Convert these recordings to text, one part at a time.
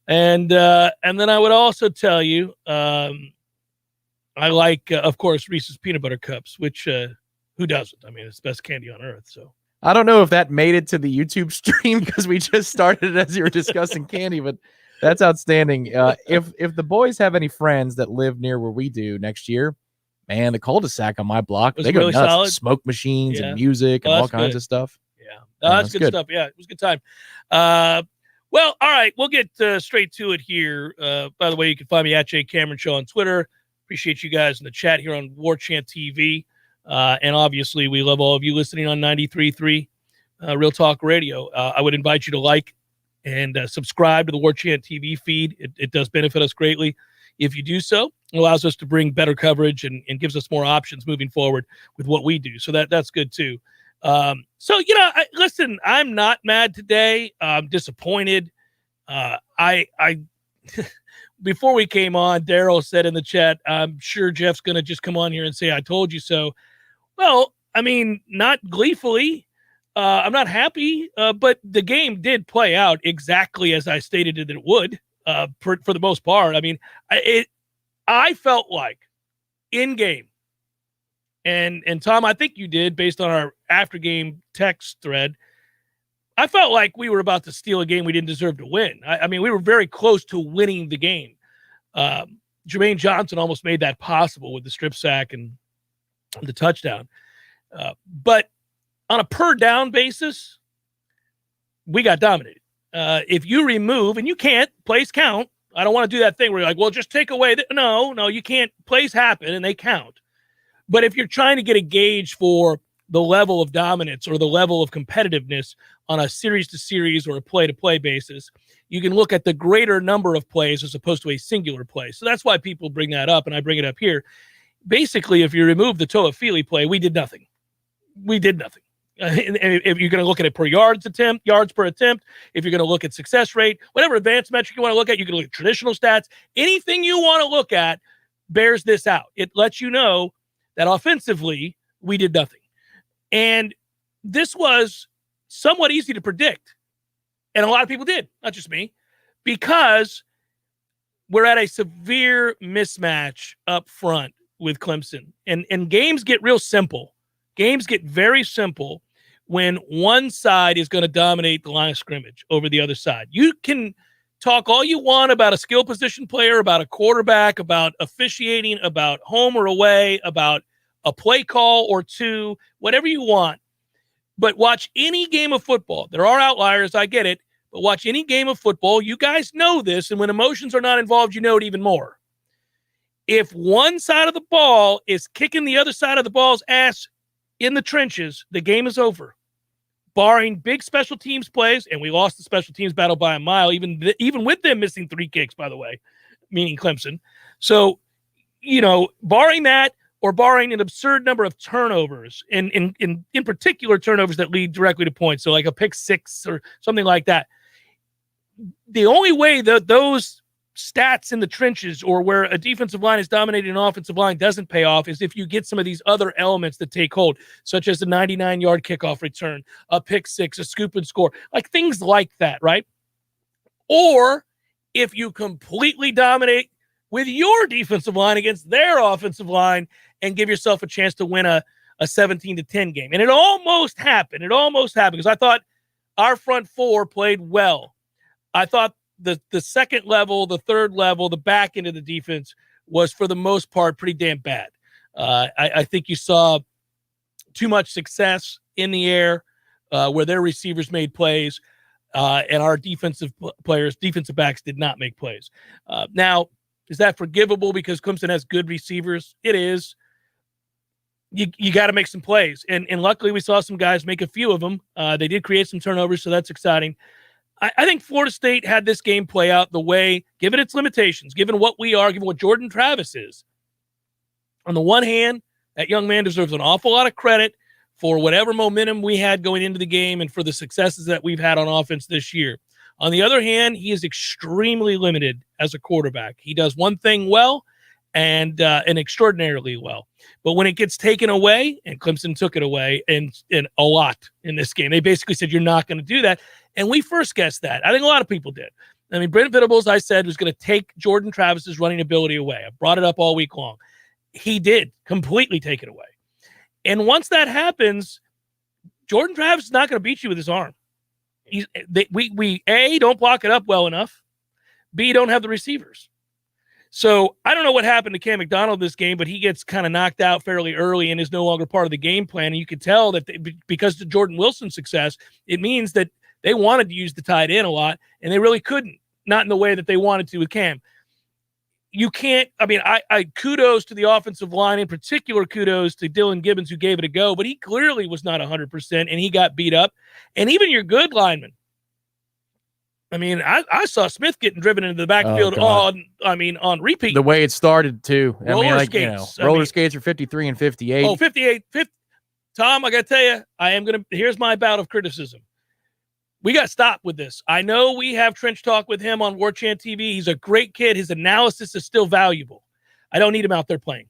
And then I would also tell you, I like, of course, Reese's Peanut Butter Cups, which who doesn't? I mean, it's the best candy on earth. So I don't know if that made it to the YouTube stream because we just started as you were discussing candy, but that's outstanding. If the boys have any friends that live near where we do next year, man, the cul-de-sac on my block, they go really nuts. solid? Smoke machines Yeah. and music and all kinds good. of stuff. Yeah, that's good stuff. Yeah, it was a good time. Well, all right, we'll get straight to it here. By the way, you can find me at Jay Cameron Show on Twitter. Appreciate you guys in the chat here on Warchant TV. And obviously, we love all of you listening on 93.3 Real Talk Radio. I would invite you to like and subscribe to the Warchant TV feed. It does benefit us greatly if you do so. It allows us to bring better coverage and gives us more options moving forward with what we do. So that's good, too. So, listen, I'm not mad today. I'm disappointed. Before we came on, Daryl said in the chat, I'm sure Jeff's going to just come on here and say, I told you so. Well, I mean, not gleefully. I'm not happy, but the game did play out exactly as I stated that it would, for the most part. I mean, I felt like in game, and Tom, I think you did based on our after game text thread, I felt like we were about to steal a game we didn't deserve to win. I mean, we were very close to winning the game. Jermaine Johnson almost made that possible with the strip sack and the touchdown. But on a per down basis, we got dominated. If you remove, and you can't, plays count. I don't want to do that thing where you're like, well, just take away. No, you can't. Plays happen and they count. But if you're trying to get a gauge for the level of dominance or the level of competitiveness on a series-to-series or a play-to-play basis, you can look at the greater number of plays as opposed to a singular play. So that's why people bring that up, and I bring it up here. Basically, if you remove the Toa Fili play, we did nothing. We did nothing. And if you're going to look at it per yards per attempt, if you're going to look at success rate, whatever advanced metric you want to look at, you can look at traditional stats. Anything you want to look at bears this out. It lets you know that offensively, we did nothing. And this was somewhat easy to predict. And a lot of people did, not just me, because we're at a severe mismatch up front with Clemson. And games get real simple. Games get very simple when one side is going to dominate the line of scrimmage over the other side. You can talk all you want about a skill position player, about a quarterback, about officiating, about home or away, about a play call or two, whatever you want. But watch any game of football. There are outliers, I get it, but watch any game of football. You guys know this, and when emotions are not involved, you know it even more. If one side of the ball is kicking the other side of the ball's ass in the trenches, the game is over. Barring big special teams plays, and we lost the special teams battle by a mile, even with them missing 3 kicks, by the way, meaning Clemson. So, barring that, or barring an absurd number of turnovers, in particular turnovers that lead directly to points, so like a pick 6 or something like that. The only way that those stats in the trenches or where a defensive line is dominating an offensive line doesn't pay off is if you get some of these other elements that take hold, such as the 99-yard kickoff return, a pick 6, a scoop and score, like things like that, right? Or if you completely dominate with your defensive line against their offensive line and give yourself a chance to win a 17-10 game. And it almost happened. Because I thought our front four played well. I thought the second level, the third level, the back end of the defense was, for the most part, pretty damn bad. I think you saw too much success in the air where their receivers made plays, and our defensive backs did not make plays. Now, is that forgivable because Clemson has good receivers? It is. You got to make some plays. And luckily we saw some guys make a few of them. They did create some turnovers, so that's exciting. I think Florida State had this game play out the way, given its limitations, given what we are, given what Jordan Travis is. On the one hand, that young man deserves an awful lot of credit for whatever momentum we had going into the game and for the successes that we've had on offense this year. On the other hand, he is extremely limited as a quarterback. He does one thing well and extraordinarily well. But when it gets taken away, and Clemson took it away and a lot in this game, they basically said, you're not going to do that. And we first guessed that. I think a lot of people did. I mean, Brent Venables, I said, was going to take Jordan Travis's running ability away. I brought it up all week long. He did completely take it away. And once that happens, Jordan Travis is not going to beat you with his arm. We A, don't block it up well enough. B, don't have the receivers. So I don't know what happened to Cam McDonald this game, but he gets kind of knocked out fairly early and is no longer part of the game plan. And you could tell that because of Jordan Wilson's success, it means that they wanted to use the tight end a lot, and they really couldn't, not in the way that they wanted to with Cam. You can't, I mean, I kudos to the offensive line, in particular kudos to Dylan Gibbons who gave it a go, but he clearly was not 100% and he got beat up. And even your good linemen. I mean, I saw Smith getting driven into the backfield on repeat. The way it started too. Roller skates. Roller skates are 53 and 58. Oh, 58. Tom, I got to tell you, here's my bout of criticism. We got to stop with this. I know we have trench talk with him on Warchant TV. He's a great kid. His analysis is still valuable. I don't need him out there playing.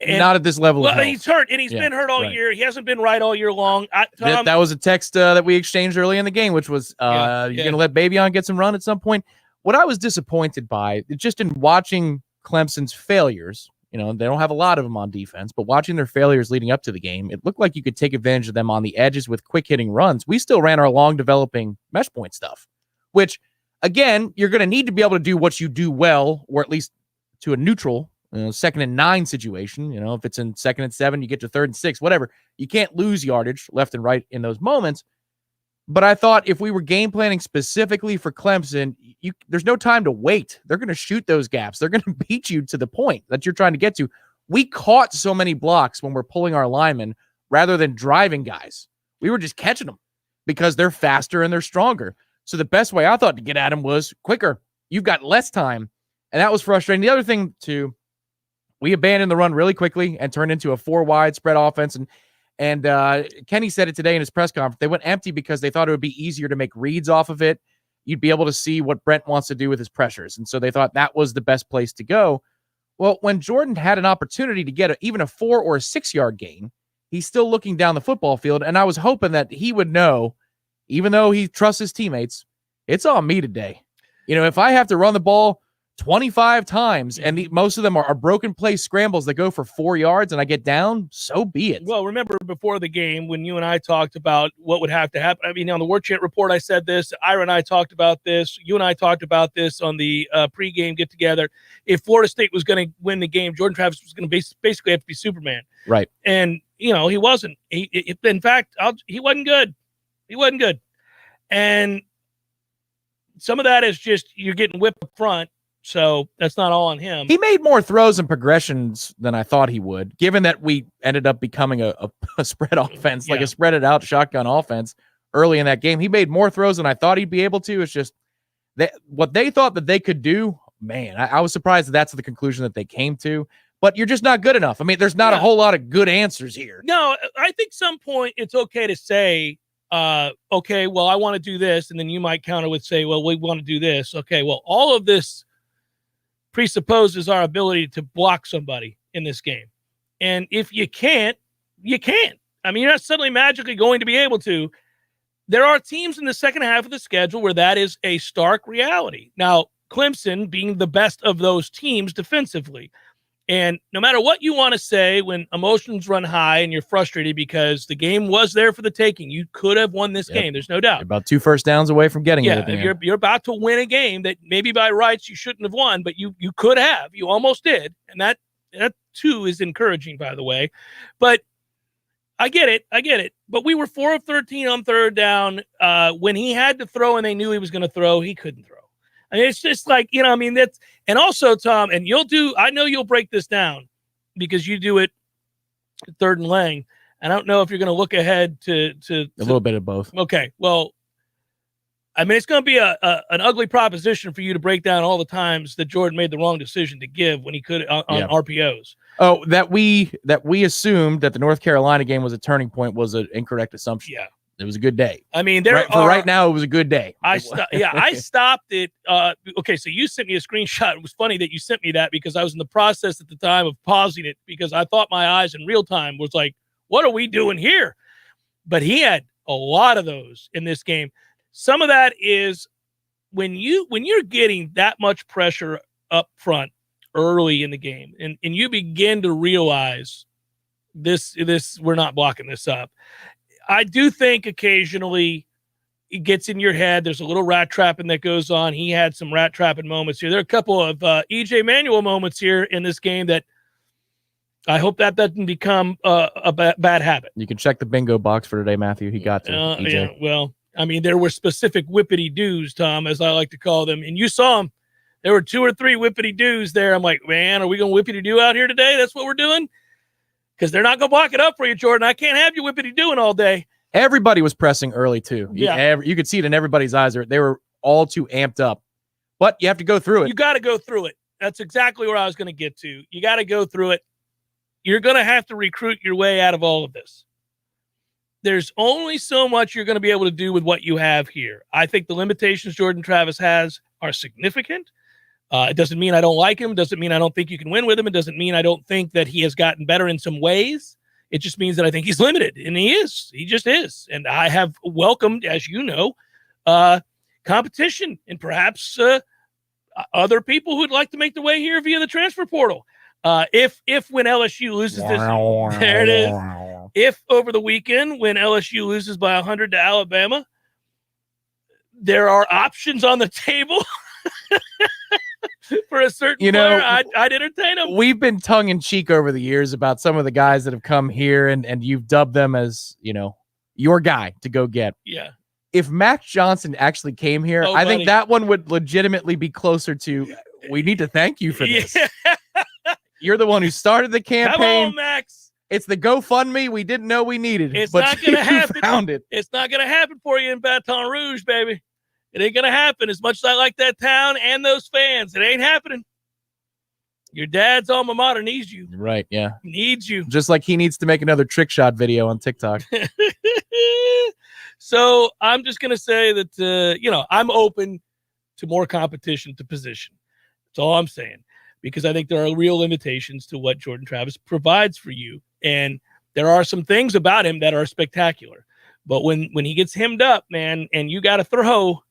And not at this level. Well, he's hurt, and he's been hurt all year. He hasn't been right all year long. Tom, that was a text that we exchanged early in the game, which was, you're going to let Babion get some run at some point? What I was disappointed by, just in watching Clemson's failures, they don't have a lot of them on defense, but watching their failures leading up to the game, it looked like you could take advantage of them on the edges with quick-hitting runs. We still ran our long-developing mesh point stuff, which, again, you're going to need to be able to do what you do well, or at least to a neutral 2nd and 9 situation. If it's in 2nd and 7, you get to 3rd and 6, whatever. You can't lose yardage left and right in those moments. But I thought if we were game planning specifically for Clemson, there's no time to wait. They're going to shoot those gaps. They're going to beat you to the point that you're trying to get to. We caught so many blocks when we're pulling our linemen rather than driving guys. We were just catching them because they're faster and they're stronger. So the best way I thought to get at them was quicker. You've got less time. And that was frustrating. The other thing, too, we abandoned the run really quickly and turned into a 4-wide spread offense. And Kenny said it today in his press conference. They went empty because they thought it would be easier to make reads off of it. You'd be able to see what Brent wants to do with his pressures. And so they thought that was the best place to go. Well, when Jordan had an opportunity to get even a 4 or a 6-yard gain, he's still looking down the football field. And I was hoping that he would know, even though he trusts his teammates, it's on me today. If I have to run the ball 25 times, and most of them are broken play scrambles that go for 4 yards, and I get down, so be it. Well, remember before the game when you and I talked about what would have to happen. I mean, on the Warchant report, I said this. Ira and I talked about this. You and I talked about this on the pregame get-together. If Florida State was going to win the game, Jordan Travis was going to basically have to be Superman. Right. And, he wasn't. In fact, he wasn't good. He wasn't good. And some of that is just you're getting whipped up front. So that's not all on him. He made more throws and progressions than I thought he would, given that we ended up becoming a spread offense, like a spread it out shotgun offense early in that game. He made more throws than I thought he'd be able to. It's just what they thought that they could do. Man, I was surprised that's the conclusion that they came to. But you're just not good enough. I mean, there's not a whole lot of good answers here. No, I think some point it's okay to say, okay, well, I want to do this. And then you might counter with say, well, we want to do this. Okay, well, all of this presupposes our ability to block somebody in this game. And if you can't, you can't. I mean, you're not suddenly magically going to be able to. There are teams in the second half of the schedule where that is a stark reality. Now, Clemson being the best of those teams defensively. And no matter what you want to say, when emotions run high and you're frustrated because the game was there for the taking, you could have won this game. There's no doubt. You're about 2 first downs away from getting it. Yeah, you're about to win a game that maybe by rights you shouldn't have won, but you could have. You almost did. And that too is encouraging, by the way. But I get it. But we were 4 of 13 on 3rd down. When he had to throw and they knew he was going to throw, he couldn't throw. I mean, it's just like, I mean, that's, and also, Tom, and I know you'll break this down because you do it 3rd and Lang. And I don't know if you're going to look ahead to a little bit of both. Okay. Well, I mean, it's going to be an ugly proposition for you to break down all the times that Jordan made the wrong decision to give when he could on RPOs. Oh, that we assumed that the North Carolina game was a turning point was an incorrect assumption. Yeah. It was a good day. I mean, right now, it was a good day. I stopped it. Okay, so you sent me a screenshot. It was funny that you sent me that because I was in the process at the time of pausing it because I thought my eyes in real time was like, what are we doing here? But he had a lot of those in this game. Some of that is when you're getting that much pressure up front early in the game, and you begin to realize this we're not blocking this up. I do think occasionally it gets in your head. There's a little rat trapping that goes on. He had some rat trapping moments here. There are a couple of EJ Manuel moments here in this game that I hope that doesn't become a bad habit. You can check the bingo box for today, Matthew. He got to EJ. Yeah, well, I mean, there were specific whippity-doos, Tom, as I like to call them, and you saw them. There were 2 or 3 whippity-doos there. I'm like, man, are we going to whippity-doo out here today? That's what we're doing? Because they're not going to block it up for you, Jordan. I can't have you whippity-doing all day. Everybody was pressing early, too. Yeah. You could see it in everybody's eyes. They were all too amped up. But you have to go through it. You got to go through it. That's exactly where I was going to get to. You got to go through it. You're going to have to recruit your way out of all of this. There's only so much you're going to be able to do with what you have here. I think the limitations Jordan Travis has are significant. It doesn't mean I don't like him. It doesn't mean I don't think you can win with him. It doesn't mean I don't think that he has gotten better in some ways. It just means that I think he's limited, and he is. He just is. And I have welcomed, as you know, competition and perhaps other people who'd like to make the way here via the transfer portal. If when LSU loses this, there it is. If over the weekend when LSU loses by 100 to Alabama, there are options on the table for a certain player, I'd entertain them. We've been tongue in cheek over the years about some of the guys that have come here, and you've dubbed them as, your guy to go get. Yeah. If Max Johnson actually came here, I think that one would legitimately be closer to, we need to thank you for this. Yeah. You're the one who started the campaign. Come on, Max. It's the GoFundMe we didn't know we needed. It's but not going to happen. Found it. It's not going to happen for you in Baton Rouge, baby. It ain't going to happen. As much as I like that town and those fans, it ain't happening. Your dad's alma mater needs you. Right, yeah. Needs you. Just like he needs to make another trick shot video on TikTok. So I'm just going to say that, I'm open to more competition to position. That's all I'm saying. Because I think there are real limitations to what Jordan Travis provides for you. And there are some things about him that are spectacular. But when he gets hemmed up, man, and you got to throw,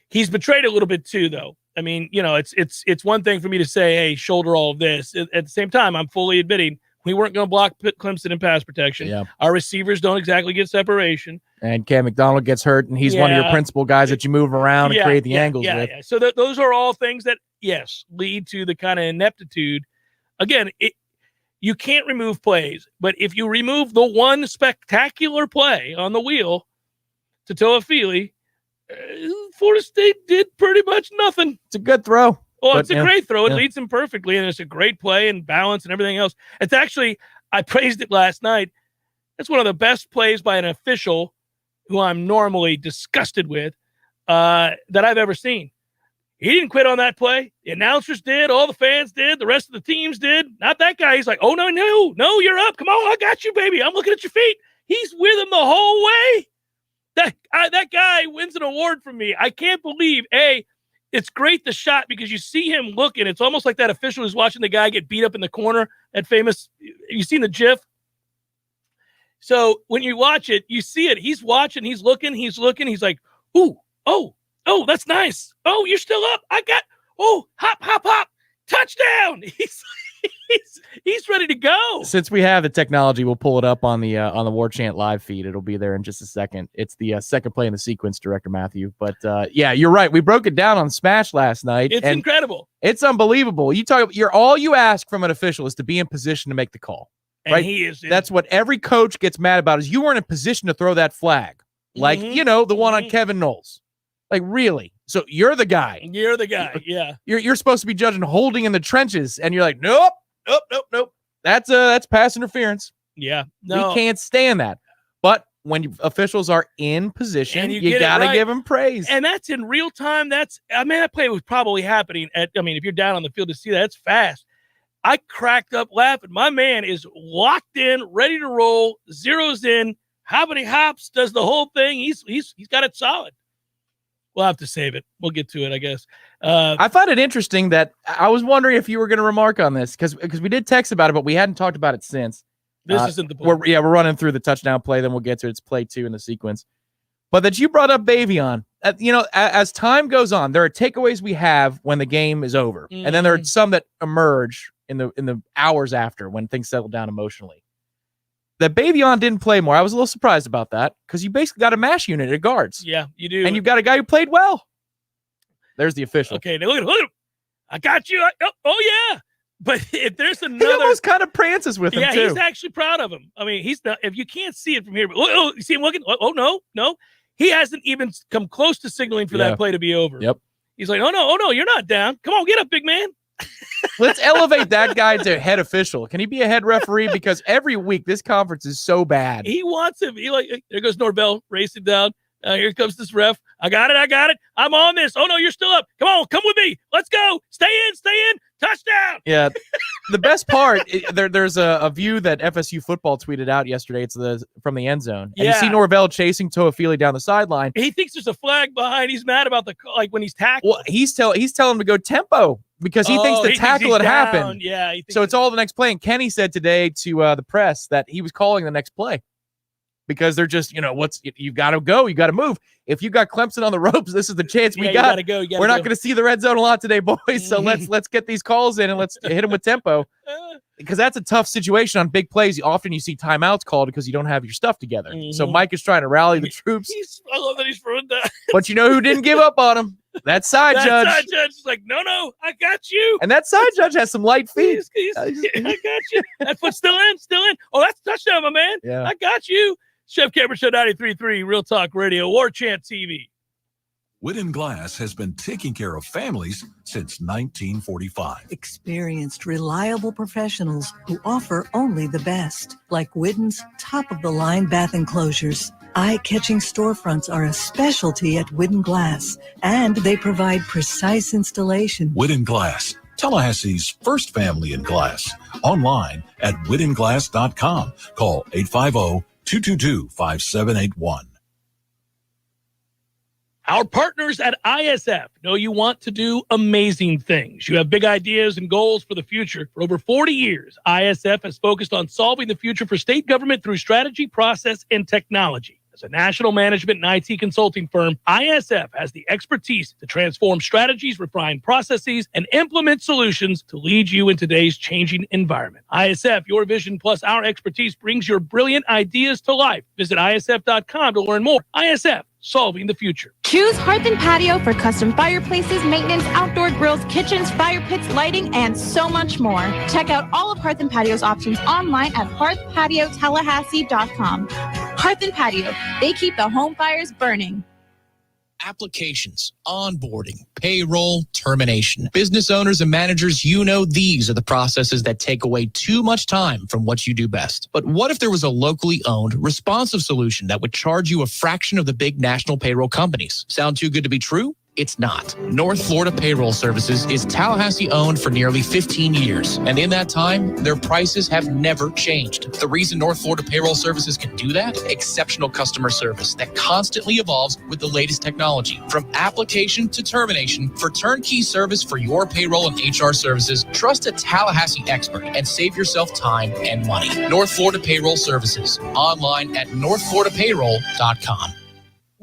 he's betrayed a little bit too, though. I mean, it's one thing for me to say, hey, shoulder all of this. At the same time, I'm fully admitting we weren't going to block Clemson in pass protection. Yeah. Our receivers don't exactly get separation. And Cam McDonald gets hurt, and he's one of your principal guys that you move around and create the angles with. Yeah. So those are all things that, yes, lead to the kind of ineptitude. Again, you can't remove plays, but if you remove the one spectacular play on the wheel to Toafili, Florida State did pretty much nothing. It's a good throw. Well, it's a great throw. It leads him perfectly, and it's a great play and balance and everything else. It's actually, I praised it last night. It's one of the best plays by an official who I'm normally disgusted with that I've ever seen. He didn't quit on that play. The announcers did. All the fans did. The rest of the teams did. Not that guy. He's like, oh, no, you're up. Come on, I got you, baby. I'm looking at your feet. He's with him the whole way. That guy wins an award from me. I can't believe, it's great, the shot, because you see him looking. It's almost like that official who's watching the guy get beat up in the corner, that famous, you seen the GIF? So when you watch it, you see it. He's watching, he's looking. He's like, oh, that's nice. Oh, you're still up. Hop, touchdown. He's ready to go. Since we have the technology, we'll pull it up on the Warchant live feed. It'll be there in just a second. It's the second play in the sequence, Director Matthew. But yeah, you're right. We broke it down on Smash last night. It's incredible. It's unbelievable. All you ask from an official is to be in position to make the call. And right? He is. That's what every coach gets mad about, is you weren't in position to throw that flag. Like, the one on Kevin Noles. Like, really? So you're the guy. You're the guy, yeah. You're supposed to be judging holding in the trenches, and you're like, nope. That's pass interference. Yeah. No. We can't stand that. But when officials are in position, you got to give them praise. And that's in real time. That play was probably happening if you're down on the field to see that, it's fast. I cracked up laughing. My man is locked in, ready to roll, zeroes in, hoppity hops, does the whole thing. He's got it solid. We'll have to save it. We'll get to it, I guess. I find it interesting that I was wondering if you were going to remark on this, because we did text about it, but we hadn't talked about it since. This isn't the point. We're running through the touchdown play, then we'll get to its play 2 in the sequence. But that you brought up Bavion as time goes on, there are takeaways we have when the game is over, and then there are some that emerge in the hours after when things settle down emotionally. That Bavion didn't play more, I was a little surprised about that, because you basically got a mash unit at guards. Yeah, you do. And you've got a guy who played well. There's the official. Okay, now look at him. I got you. Yeah. But if there's another... He almost kind of prances with him, too. Yeah, he's actually proud of him. I mean, he's not... If you can't see it from here, but you see him looking? No. He hasn't even come close to signaling for that play to be over. Yep. He's like, oh, no, you're not down. Come on, get up, big man. Let's elevate that guy to head official. Can he be a head referee? Because every week this conference is so bad. He wants him. There goes Norvell racing down. Here comes this ref. I got it. I'm on this. Oh no, you're still up. Come on, come with me. Let's go. Stay in. Touchdown. Yeah. The best part, there's a view that FSU football tweeted out yesterday. It's from the end zone. And you see Norvell chasing Toafili down the sideline. He thinks there's a flag behind. He's mad about when he's tackling. Well, he's telling him to go tempo because he thinks the tackle had happened. Yeah. So it's all the next play. And Kenny said today to the press that he was calling the next play. Because they're just, you got to go. You got to move. If you got Clemson on the ropes, this is the chance we got. You gotta go. We're not going to see the red zone a lot today, boys. So let's get these calls in and let's hit them with tempo. Because that's a tough situation on big plays. Often you see timeouts called because you don't have your stuff together. So Mike is trying to rally the troops. I love that he's ruined that. But you know who didn't give up on him? That side judge. That side judge is like, no, I got you. And that side judge has some light feet. I got you. That foot's still in. Oh, that's a touchdown, my man. Yeah. I got you. Chef Cameron Show 93.3, Real Talk Radio, Warchant TV. Whitten Glass has been taking care of families since 1945. Experienced, reliable professionals who offer only the best, like Whitten's top-of-the-line bath enclosures. Eye-catching storefronts are a specialty at Whitten Glass, and they provide precise installation. Whitten Glass, Tallahassee's first family in glass. Online at whittenglass.com. Call 850-222-5781. Our partners at ISF know you want to do amazing things. You have big ideas and goals for the future. For over 40 years, ISF has focused on solving the future for state government through strategy, process, and technology. As a national management and IT consulting firm, ISF has the expertise to transform strategies, refine processes, and implement solutions to lead you in today's changing environment. ISF, your vision plus our expertise brings your brilliant ideas to life. Visit ISF.com to learn more. ISF, solving the future. Choose Hearth and Patio for custom fireplaces, maintenance, outdoor grills, kitchens, fire pits, lighting, and so much more. Check out all of Hearth and Patio's options online at hearthpatiotallahassee.com. Hearth and Patio, they keep the home fires burning. Applications, onboarding, payroll, termination. Business owners and managers, these are the processes that take away too much time from what you do best. But what if there was a locally owned, responsive solution that would charge you a fraction of the big national payroll companies? Sound too good to be true? It's not. North Florida Payroll Services is Tallahassee owned for nearly 15 years. And in that time, their prices have never changed. The reason North Florida Payroll Services can do that? Exceptional customer service that constantly evolves with the latest technology. From application to termination, for turnkey service for your payroll and HR services, trust a Tallahassee expert and save yourself time and money. North Florida Payroll Services. Online at northfloridapayroll.com.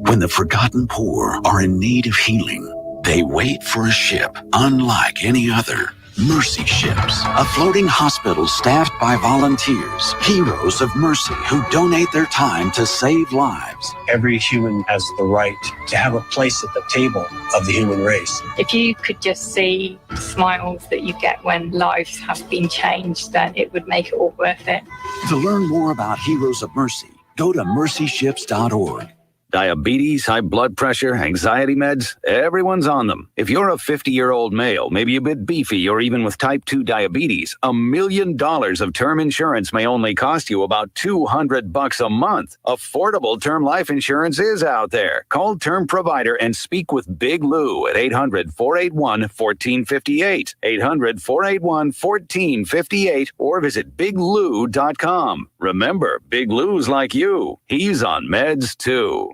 When the forgotten poor are in need of healing, they wait for a ship unlike any other. Mercy Ships, a floating hospital staffed by volunteers, heroes of mercy who donate their time to save lives. Every human has the right to have a place at the table of the human race. If you could just see the smiles that you get when lives have been changed, then it would make it all worth it. To learn more about Heroes of Mercy, go to mercyships.org. Diabetes, high blood pressure, anxiety meds, everyone's on them. If you're a 50-year-old male, maybe a bit beefy, or even with type 2 diabetes, $1 million of term insurance may only cost you about $200 a month. Affordable term life insurance is out there. Call Term Provider and speak with Big Lou at 800-481-1458, 800-481-1458, or visit biglou.com. Remember, Big Lou's like you. He's on meds too.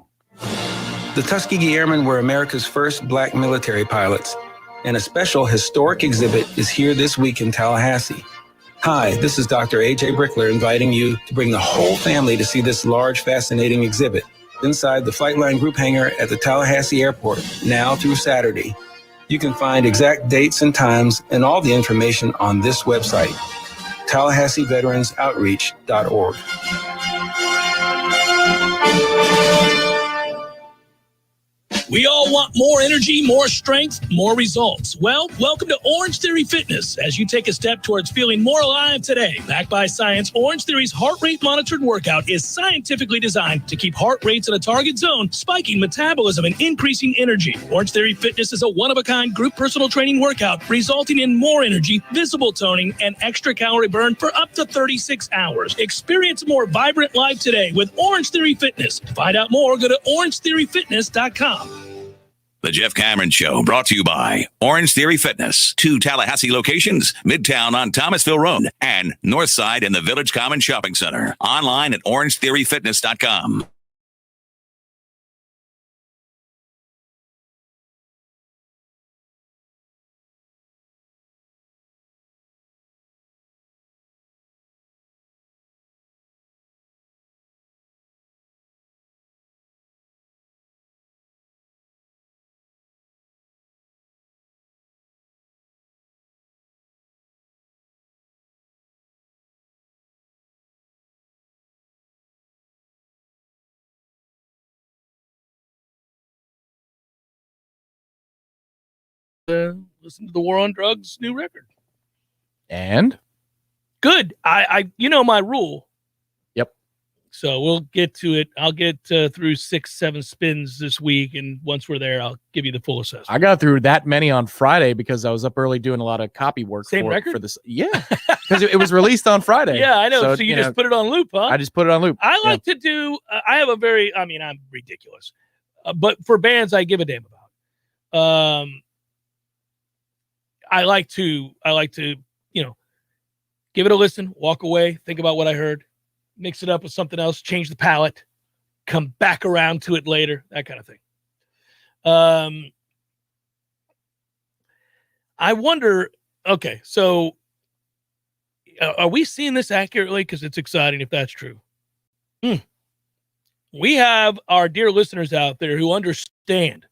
The Tuskegee Airmen were America's first black military pilots, and a special historic exhibit is here this week in Tallahassee. Hi, this is Dr. A.J. Brickler inviting you to bring the whole family to see this large, fascinating exhibit. inside the Flightline Group hangar at the Tallahassee Airport, now through Saturday. You can find exact dates and times and all the information on this website, TallahasseeVeteransOutreach.org. We all want more energy, more strength, more results. Well, welcome to Orange Theory Fitness as you take a step towards feeling more alive today. Backed by science, Orange Theory's heart rate monitored workout is scientifically designed to keep heart rates in a target zone, spiking metabolism and increasing energy. Orange Theory Fitness is a one-of-a-kind group personal training workout resulting in more energy, visible toning, and extra calorie burn for up to 36 hours. Experience a more vibrant life today with Orange Theory Fitness. To find out more, go to orangetheoryfitness.com. The Jeff Cameron Show, brought to you by Orange Theory Fitness. 2 Tallahassee locations, Midtown on Thomasville Road and Northside in the Village Common Shopping Center. Online at orangetheoryfitness.com. Listen to the War on Drugs new record. And good. I you know my rule. Yep. So we'll get to it. I'll get through 6-7 spins this week, and once we're there, I'll give you the full assessment. I got through that many on Friday because I was up early doing a lot of copy work for this. Yeah, because it was released on Friday. Yeah, I know. So you just put it on loop, huh? I just put it on loop. I like to do. I have a very. I mean, I'm ridiculous, but for bands, I give a damn about. I like to, give it a listen, walk away, think about what I heard, mix it up with something else, change the palette, come back around to it later, that kind of thing. I wonder, okay, so are we seeing this accurately? Because it's exciting if that's true. We have our dear listeners out there who understand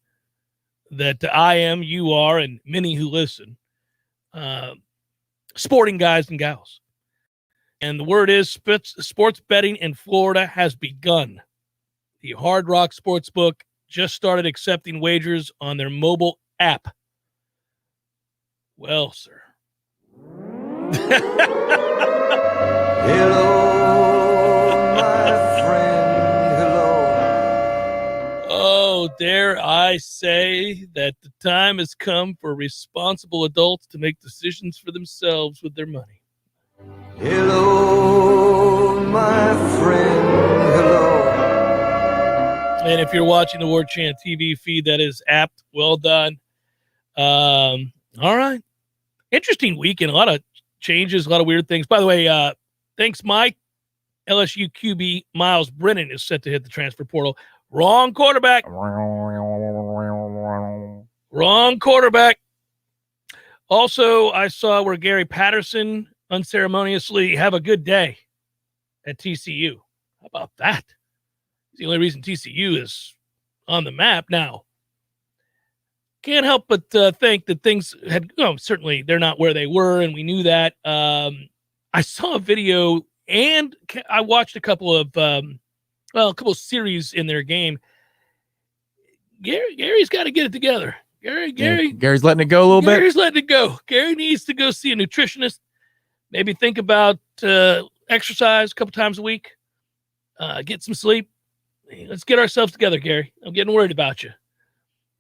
that I am, you are, and many who listen, sporting guys and gals. And the word is sports betting in Florida has begun. The Hard Rock Sportsbook just started accepting wagers on their mobile app. Well, sir. Hello, my friend, hello. Oh, dare I say that the time has come for responsible adults to make decisions for themselves with their money. Hello, my friend, hello. And if you're watching the Warchant TV feed, that is apt. Well done. All right. Interesting weekend. A lot of changes, a lot of weird things. By the way, thanks, Mike. LSU QB Miles Brennan is set to hit the transfer portal. Wrong quarterback. Wrong quarterback. Also, I saw where Gary Patterson unceremoniously have a good day at TCU. How about that? It's the only reason TCU is on the map now. Can't help but think that things had, certainly they're not where they were, and we knew that. I saw a video, and I watched a couple of series in their game. Gary's got to get it together. Gary's letting it go a little bit. Gary's letting it go. Gary needs to go see a nutritionist. Maybe think about exercise a couple times a week. Get some sleep. Let's get ourselves together, Gary. I'm getting worried about you.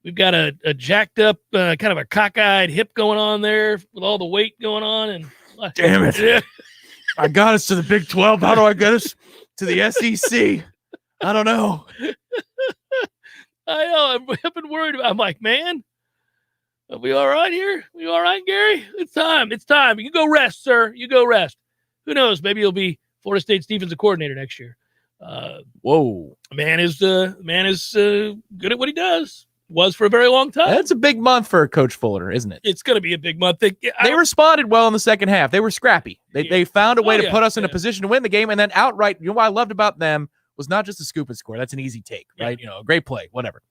We've got a jacked up, kind of a cockeyed hip going on there with all the weight going on. And damn it. Yeah. I got us to the Big 12. How do I get us to the SEC? I don't know. I know. I've been worried about. I'm like, man, are we all right here? We all right, Gary? It's time. It's time. You go rest, sir. You go rest. Who knows? Maybe you'll be Florida State's defensive coordinator next year. Whoa. Man is good at what he does. Was for a very long time. That's a big month for Coach Fuller, isn't it? It's going to be a big month. They responded well in the second half. They were scrappy. They found a way to put us in a position to win the game, and then outright, you know what I loved about them was not just a scoop and score. That's an easy take, right? A great play, whatever.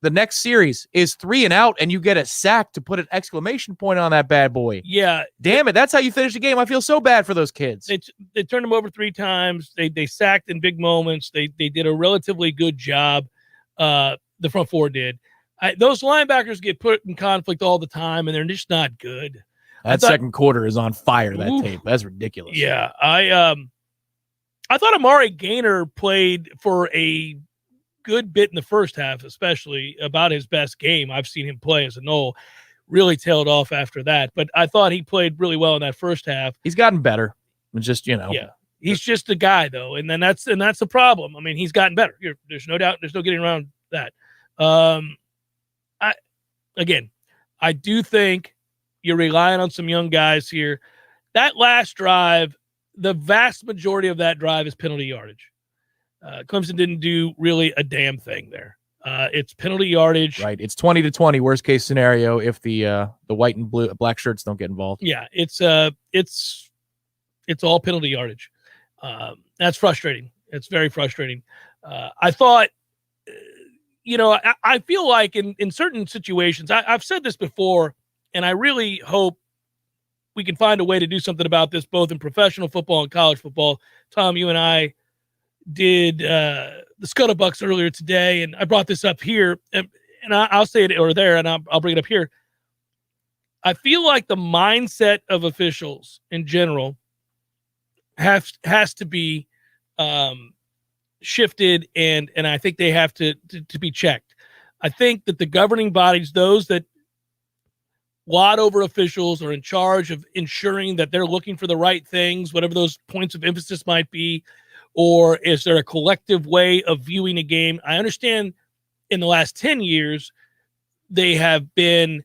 The next series is 3 and out, and you get a sack to put an exclamation point on that bad boy. Yeah. Damn it. That's how you finish the game. I feel so bad for those kids. They turned them over 3 times. They sacked in big moments. They did a relatively good job. The front four did. Those linebackers get put in conflict all the time, and they're just not good. That second quarter is on fire, that tape. That's ridiculous. Yeah. I thought Amari Gaynor played for a good bit in the first half, especially about his best game I've seen him play as a Nole. Really tailed off after that, but I thought he played really well in that first half. He's gotten better. It's just, Yeah. He's just a guy, though, and that's the problem. I mean, he's gotten better. There's no doubt. There's no getting around that. I do think you're relying on some young guys here. That last drive, the vast majority of that drive is penalty yardage. Clemson didn't do really a damn thing there. It's penalty yardage. Right. It's 20-20, worst case scenario, if the white and black shirts don't get involved. Yeah, it's all penalty yardage. That's frustrating. It's very frustrating. I thought, I feel like in certain situations, I've said this before, and I really hope we can find a way to do something about this, both in professional football and college football. Tom, you and I did the Scuttlebucks earlier today, and I brought this up here, and I'll say it or there, and I'll bring it up here. I feel like the mindset of officials in general has to be shifted, and I think they have to be checked. I think that the governing bodies, those that lot over officials, are in charge of ensuring that they're looking for the right things, whatever those points of emphasis might be. Or is there a collective way of viewing a game? I understand in the last 10 years, they have been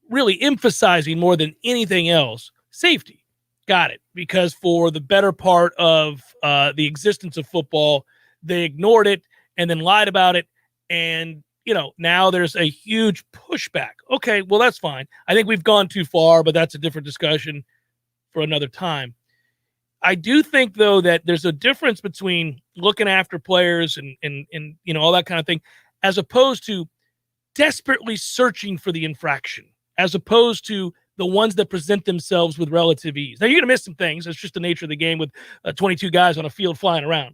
really emphasizing more than anything else safety. Got it. Because for the better part of the existence of football, they ignored it and then lied about it. And, now there's a huge pushback. Okay, well, that's fine. I think we've gone too far, but that's a different discussion for another time. I do think, though, that there's a difference between looking after players and all that kind of thing, as opposed to desperately searching for the infraction, as opposed to the ones that present themselves with relative ease. Now, you're going to miss some things. It's just the nature of the game with 22 guys on a field flying around.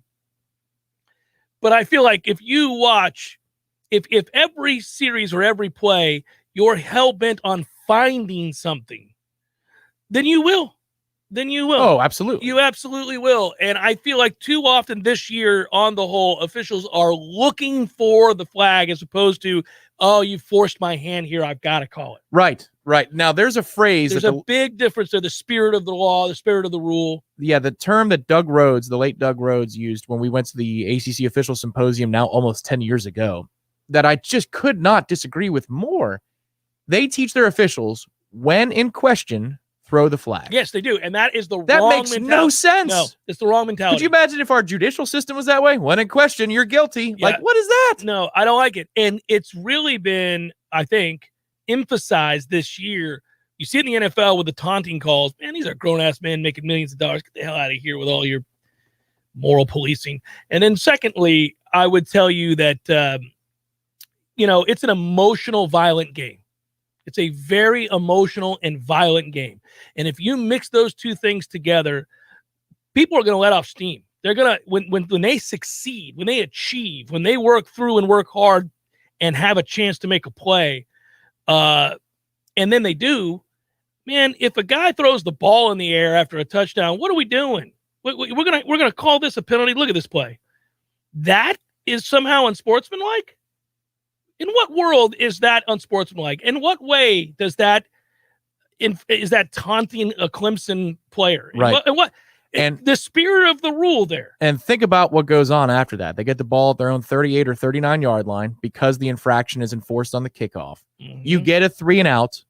But I feel like if you watch, if every series or every play, you're hell-bent on finding something, then you will. Oh, absolutely. You absolutely will. And I feel like too often this year, on the whole, officials are looking for the flag as opposed to, oh, you forced my hand here, I've got to call it. Right. Now, there's a phrase. There's a big difference there, the spirit of the law, the spirit of the rule. Yeah, the term that Doug Rhodes, the late Doug Rhodes, used when we went to the ACC official symposium now almost 10 years ago, that I just could not disagree with more. They teach their officials, when in question, throw the flag. Yes, they do. And that is the wrong mentality. mentality. No sense. No, it's the wrong mentality. Could you imagine if our judicial system was that way? When in question, you're guilty. Yeah. Like, what is that? No, I don't like it. And it's really been, I think, emphasized this year. You see it in the NFL with the taunting calls. Man, these are grown-ass men making millions of dollars. Get the hell out of here with all your moral policing. And then secondly, I would tell you that, it's an emotional, violent game. It's a very emotional and violent game. And if you mix those two things together, people are going to let off steam. They're going to, when they succeed, when they achieve, when they work through and work hard and have a chance to make a play, and then they do, man, if a guy throws the ball in the air after a touchdown, what are we doing? We're going to call this a penalty. Look at this play. That is somehow unsportsmanlike? In what world is that unsportsmanlike? In what way does that is that taunting a Clemson player? Right. And the spirit of the rule there. And think about what goes on after that. They get the ball at their own 38 or 39 yard line because the infraction is enforced on the kickoff. Mm-hmm. You get a 3 and out.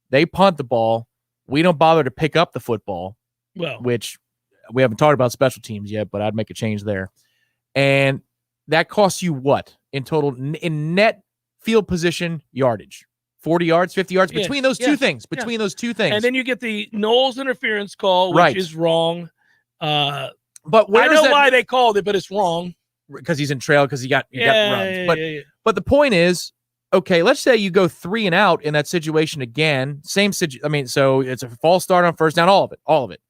They punt the ball. We don't bother to pick up the football, which we haven't talked about special teams yet, but I'd make a change there. And that costs you what in total in net field position yardage? 40 yards, 50 yards between those two things. Between those two things. And then you get the Noles interference call, which is wrong. But I know why they called it, but it's wrong. Because he's in trail, because he got runs. But But the point is, okay, let's say you go 3 and out in that situation again. Same situation. I mean, so it's a false start on first down, all of it.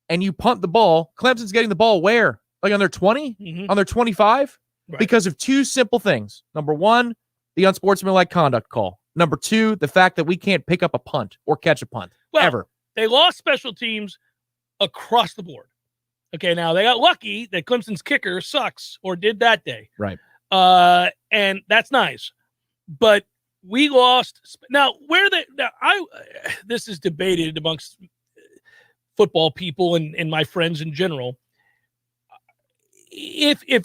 And you punt the ball. Clemson's getting the ball where? Like on their 20? On their 25? Right. Because of 2 simple things. Number 1, the unsportsmanlike conduct call. Number 2, the fact that we can't pick up a punt or catch a punt ever. They lost special teams across the board. Okay, now they got lucky that Clemson's kicker sucks or did that day. Right. And that's nice. But we lost. Now, this is debated amongst football people and my friends in general.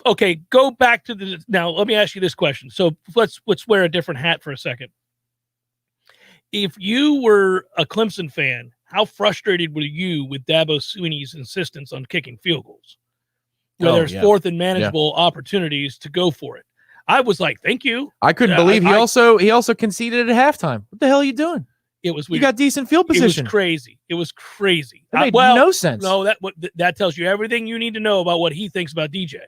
Okay, go back to now let me ask you this question. So let's wear a different hat for a second. If you were a Clemson fan, how frustrated were you with Dabo Swinney's insistence on kicking field goals? Where there's 4th and manageable opportunities to go for it. I was like, thank you. I couldn't believe he also conceded at halftime. What the hell are you doing? It was you got decent field position. It was crazy. That made no sense. No, that tells you everything you need to know about what he thinks about DJ.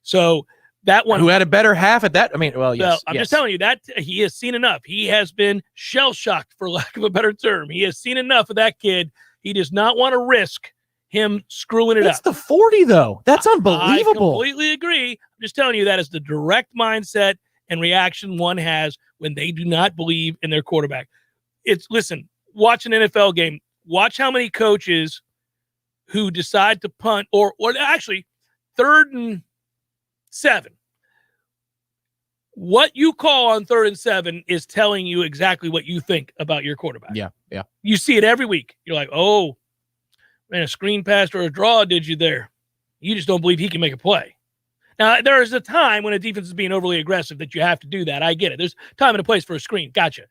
So that one, who had a better half at that? I mean, I'm just telling you that he has seen enough. He has been shell shocked, for lack of a better term. He has seen enough of that kid. He does not want to risk him screwing it That's up. The 40 though. That's unbelievable. I completely agree. I'm just telling you that is the direct mindset and reaction one has when they do not believe in their quarterback. Listen, watch an NFL game. Watch how many coaches who decide to punt or actually 3rd and 7. What you call on 3rd and 7 is telling you exactly what you think about your quarterback. Yeah. You see it every week. You're like, oh, man, a screen pass or a draw did you there. You just don't believe he can make a play. Now, there is a time when a defense is being overly aggressive that you have to do that. I get it. There's time and a place for a screen. Gotcha.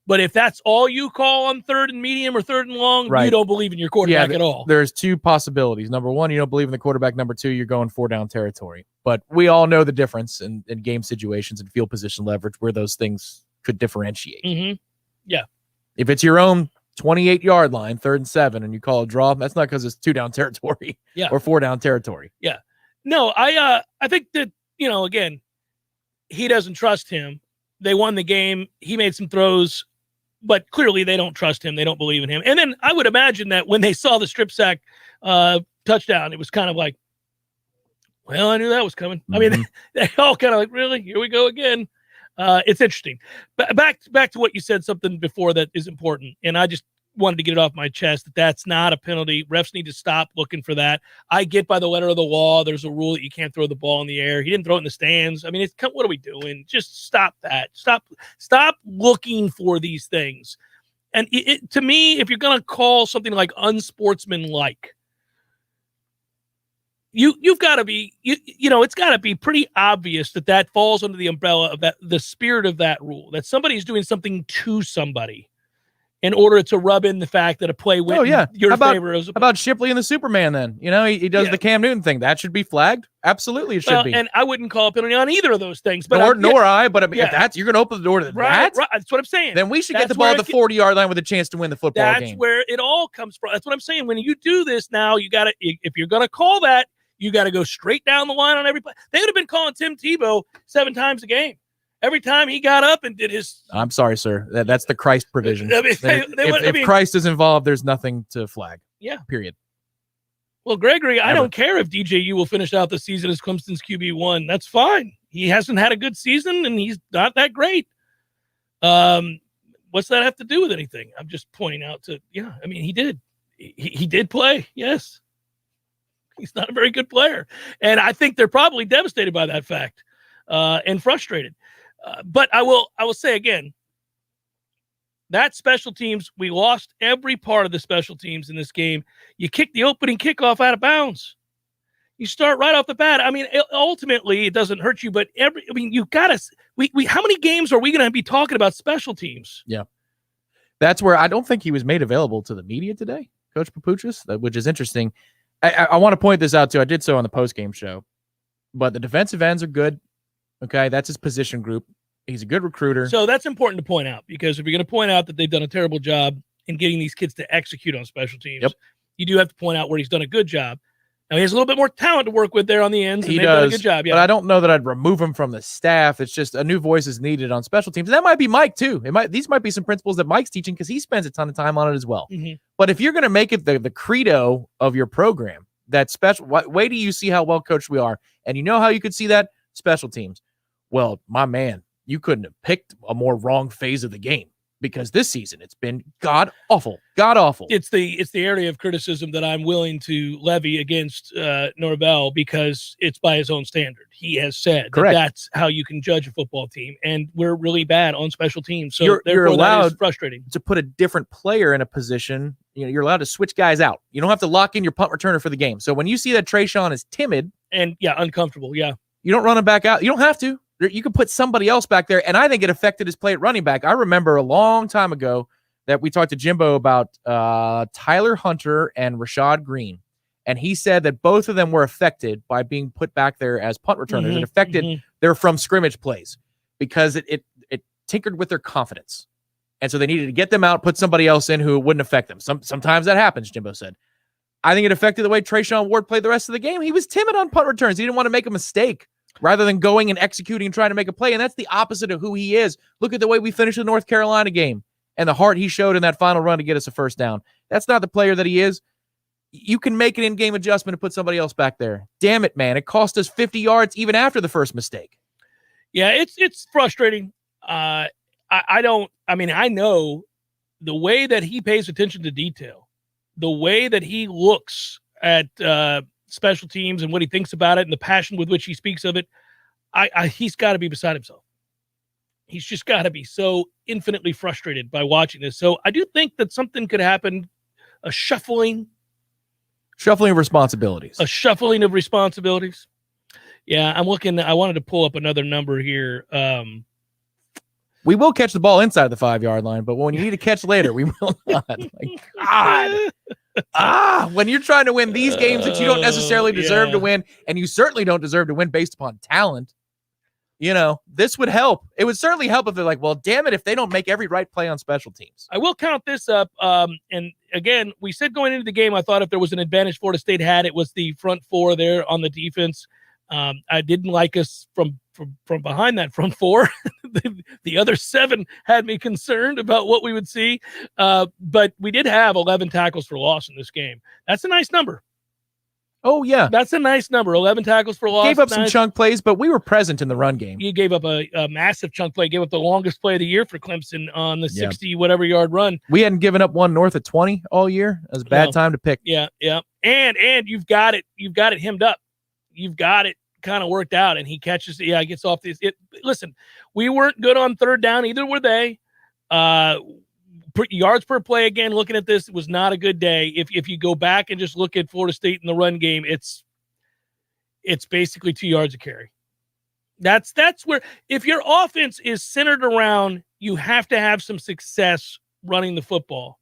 But if that's all you call on 3rd and medium or 3rd and long, you don't believe in your quarterback at all. There's 2 possibilities. Number 1, you don't believe in the quarterback. Number 2, you're going 4-down territory. But we all know the difference in game situations and field position leverage where those things could differentiate. Mm-hmm. Yeah. If it's your own 28-yard line, 3rd and 7, and you call a draw, that's not because it's 2-down territory or 4-down territory. Yeah. No, I think that, again, he doesn't trust him. They won the game. He made some throws, but clearly they don't trust him. They don't believe in him. And then I would imagine that when they saw the strip sack touchdown, it was kind of like, well, I knew that was coming. Mm-hmm. I mean, they all kind of like, really? Here we go again. It's interesting. But back to what you said, something before that is important. And I just wanted to get it off my chest that that's not a penalty. Refs need to stop looking for that. I get by the letter of the law, there's a rule that you can't throw the ball in the air. He didn't throw it in the stands. I mean, what are we doing? Just stop that. Stop looking for these things. And to me, if you're going to call something like unsportsmanlike, you've got to be, it's got to be pretty obvious that falls under the umbrella of the spirit of that rule, that somebody's doing something to somebody in order to rub in the fact that a play went in your favor. How about Shipley and the Superman then? He does the Cam Newton thing. That should be flagged. Absolutely, it should be. And I wouldn't call a penalty on either of those things. But nor I. But I mean, if you're going to open the door to that, right, that's what I'm saying. Then we should get the ball at the 40-yard line with a chance to win the football game. That's where it all comes from. That's what I'm saying. When you do this now, you got to, if you're going to call that, you got to go straight down the line on every play. They would have been calling Tim Tebow 7 times a game. Every time he got up and did his... I'm sorry, sir. That's the Christ provision. I mean, if Christ is involved, there's nothing to flag. Yeah. Period. Well, Gregory, I don't care if DJU will finish out the season as Clemson's QB1. That's fine. He hasn't had a good season, and he's not that great. What's that have to do with anything? I'm just pointing out he did. He did play, yes. He's not a very good player. And I think they're probably devastated by that fact and frustrated. But I will say again, that special teams, we lost every part of the special teams in this game. You kick the opening kickoff out of bounds. You start right off the bat. I mean, ultimately, it doesn't hurt you, but you got to. How many games are we going to be talking about special teams? Yeah, that's where I don't think he was made available to the media today, Coach Papuchis, which is interesting. I want to point this out too. I did so on the post-game show, but the defensive ends are good. Okay, that's his position group. He's a good recruiter. So that's important to point out, because if you're going to point out that they've done a terrible job in getting these kids to execute on special teams, you do have to point out where he's done a good job. Now he has a little bit more talent to work with there on the ends. And He they've done a does, good job. Yeah. but I don't know that I'd remove him from the staff. It's just a new voice is needed on special teams. And that might be Mike too. These might be some principles that Mike's teaching because he spends a ton of time on it as well. Mm-hmm. But if you're going to make it the credo of your program, that special way do you see how well coached we are? And you know how you could see that? Special teams. Well, my man, you couldn't have picked a more wrong phase of the game. Because this season it's been god awful. It's the area of criticism that I'm willing to levy against Norvell because it's by his own standard. He has said that that's how you can judge a football team, and we're really bad on special teams. So you're allowed that is frustrating to put a different player in a position. You're allowed to switch guys out. You don't have to lock in your punt returner for the game. So when you see that Trayshawn is timid and uncomfortable, you don't run him back out. You don't have to. You can put somebody else back there, and I think it affected his play at running back. I remember a long time ago that we talked to Jimbo about Tyler Hunter and Rashad Green, and he said that both of them were affected by being put back there as punt returners. It affected their from scrimmage plays because it tinkered with their confidence, and so they needed to get them out, put somebody else in who wouldn't affect them. Sometimes that happens, Jimbo said. I think it affected the way Trayshawn Ward played the rest of the game. He was timid on punt returns. He didn't want to make a mistake. Rather than going and executing and trying to make a play. And that's the opposite of who he is. Look at the way we finished the North Carolina game and the heart he showed in that final run to get us a first down. That's not the player that he is. You can make an in-game adjustment and put somebody else back there. Damn it, man. It cost us 50 yards even after the first mistake. Yeah, it's frustrating. I know the way that he pays attention to detail, the way that he looks at special teams and what he thinks about it and the passion with which he speaks of it, he's got to be beside himself. He's just got to be so infinitely frustrated by watching this. So I do think that something could happen, a shuffling of responsibilities. Yeah, I'm looking. I wanted to pull up another number here. We will catch the ball inside the 5-yard line, but when you need to catch later, we will not. My God. When you're trying to win these games that you don't necessarily deserve to win, and you certainly don't deserve to win based upon talent, this would help. It would certainly help if they're like, well, damn it, if they don't make every right play on special teams. I will count this up. And again, we said going into the game, I thought if there was an advantage Florida State had, it was the front four there on the defense. I didn't like us from behind that front four. The other 7 had me concerned about what we would see. But we did have 11 tackles for loss in this game. That's a nice number. Oh, yeah. That's a nice number. 11 tackles for loss. Gave up some chunk plays, but we were present in the run game. You gave up a massive chunk play. Gave up the longest play of the year for Clemson on the 60-whatever yard run. We hadn't given up one north of 20 all year. It was a bad time to pick. Yeah. And you've got it hemmed up. You've got it kind of worked out, and he catches it. Yeah, he gets off this. Listen, we weren't good on third down. Either were they. Yards per play, again, looking at this, it was not a good day. If you go back and just look at Florida State in the run game, it's basically 2 yards a carry. That's where, if your offense is centered around, you have to have some success running the football,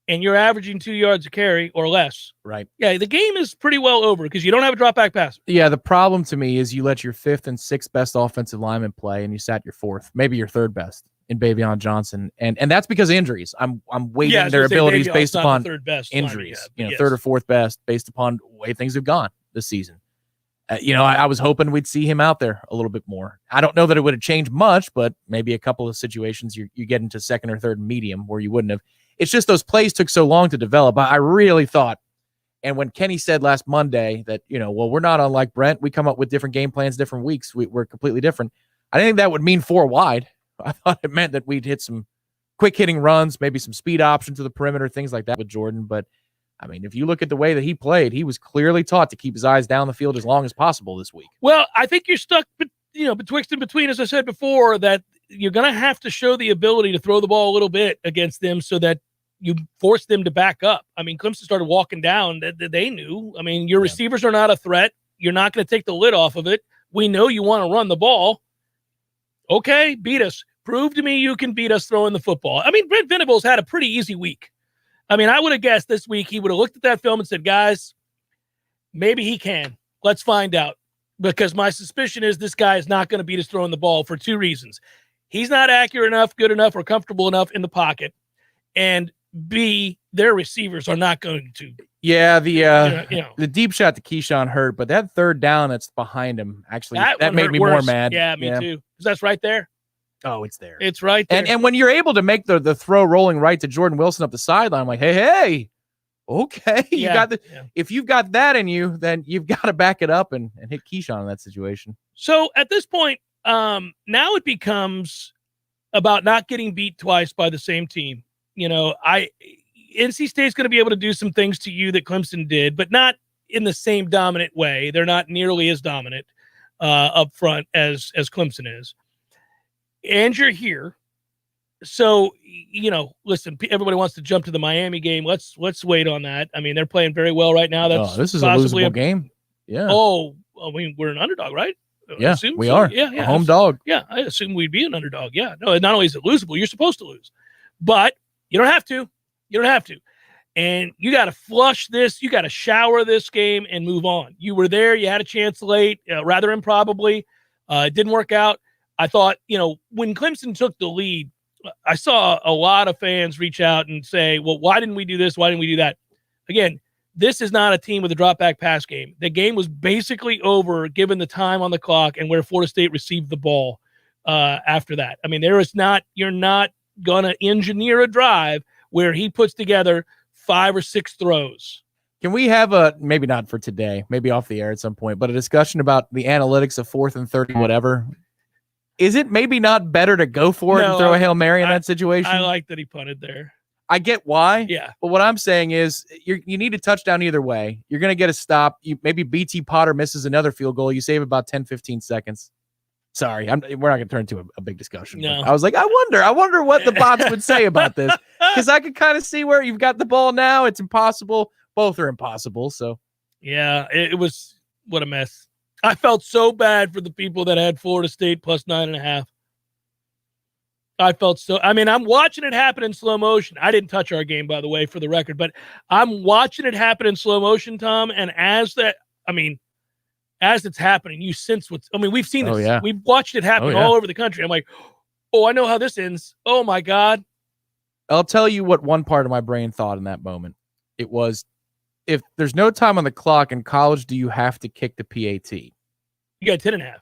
and you're averaging 2 yards a carry or less. Right. Yeah, the game is pretty well over because you don't have a drop back passer. Yeah, the problem to me is you let your 5th and 6th best offensive lineman play, and you sat your 4th, maybe your 3rd best in Bavion Johnson, and that's because of injuries. I'm weighting their abilities based upon injuries. Lineman, 3rd or 4th best based upon the way things have gone this season. I was hoping we'd see him out there a little bit more. I don't know that it would have changed much, but maybe a couple of situations you get into 2nd or 3rd medium where you wouldn't have. It's just those plays took so long to develop. I really thought, and when Kenny said last Monday that, well, we're not unlike Brent. We come up with different game plans, different weeks. We're completely different. I didn't think that would mean 4 wide. I thought it meant that we'd hit some quick hitting runs, maybe some speed option to the perimeter, things like that with Jordan. But I mean, if you look at the way that he played, he was clearly taught to keep his eyes down the field as long as possible this week. Well, I think you're stuck, betwixt and between, as I said before, that you're going to have to show the ability to throw the ball a little bit against them so that you force them to back up. I mean, Clemson started walking down. They knew. I mean, your receivers are not a threat. You're not going to take the lid off of it. We know you want to run the ball. Okay, beat us. Prove to me you can beat us throwing the football. I mean, Brent Venables had a pretty easy week. I mean, I would have guessed this week he would have looked at that film and said, guys, maybe he can. Let's find out. Because my suspicion is this guy is not going to beat us throwing the ball for 2 reasons. He's not accurate enough, good enough, or comfortable enough in the pocket. And B, their receivers are not going to Yeah, you know. the deep shot to Keyshawn hurt, but that third down that's behind him actually that one made hurt me worse. more mad. Yeah, me too. 'Cause that's right there. Oh, it's there. It's right there. And when you're able to make the throw rolling right to Jordan Wilson up the sideline, I'm like, hey, okay, you got the. Yeah. If you've got that in you, then you've got to back it up and hit Keyshawn in that situation. So at this point, now it becomes about not getting beat twice by the same team. You know, NC State's going to be able to do some things to you that Clemson did, but not in the same dominant way. They're not nearly as dominant up front as Clemson is. And you're here. So, you know, listen, everybody wants to jump to the Miami game. Let's wait on that. I mean, they're playing very well right now. This is a losable game. Yeah. Oh, I mean, we're an underdog, right? Yeah, we are. Yeah. A home dog. Yeah, I assume we'd be an underdog. Yeah. No, not only is it losable, you're supposed to lose. But you don't have to. You don't have to. And you got to flush this. You got to shower this game and move on. You were there. You had a chance late, rather improbably. It didn't work out. I thought, you know, when Clemson took the lead, I saw a lot of fans reach out and say, well, why didn't we do this? Why didn't we do that? Again, this is not a team with a drop back pass game. The game was basically over given the time on the clock and where Florida State received the ball after that. I mean, you're not going to engineer a drive where he puts together 5 or 6 throws. Can we have maybe not for today, maybe off the air at some point, but a discussion about the analytics of 4th and 30, whatever? Is it maybe not better to go for it and throw a Hail Mary in that situation? I like that he punted there. I get why. Yeah. But what I'm saying is you need a touchdown either way. You're going to get a stop. Maybe BT Potter misses another field goal. You save about 10, 15 seconds. Sorry, we're not going to turn into a big discussion. No. I was like, I wonder what the bots would say about this. Because I could kind of see where you've got the ball now. It's impossible. Both are impossible. So, yeah, it was what a mess. I felt so bad for the people that had Florida State plus 9.5. I'm watching it happen in slow motion. I didn't touch our game, by the way, for the record, but I'm watching it happen in slow motion, Tom. And as it's happening, you sense we've seen this. Oh, yeah. We've watched it happen all over the country. I'm like, oh, I know how this ends. Oh my God. I'll tell you what one part of my brain thought in that moment. It was, if there's no time on the clock in college, do you have to kick the PAT? You got 10.5.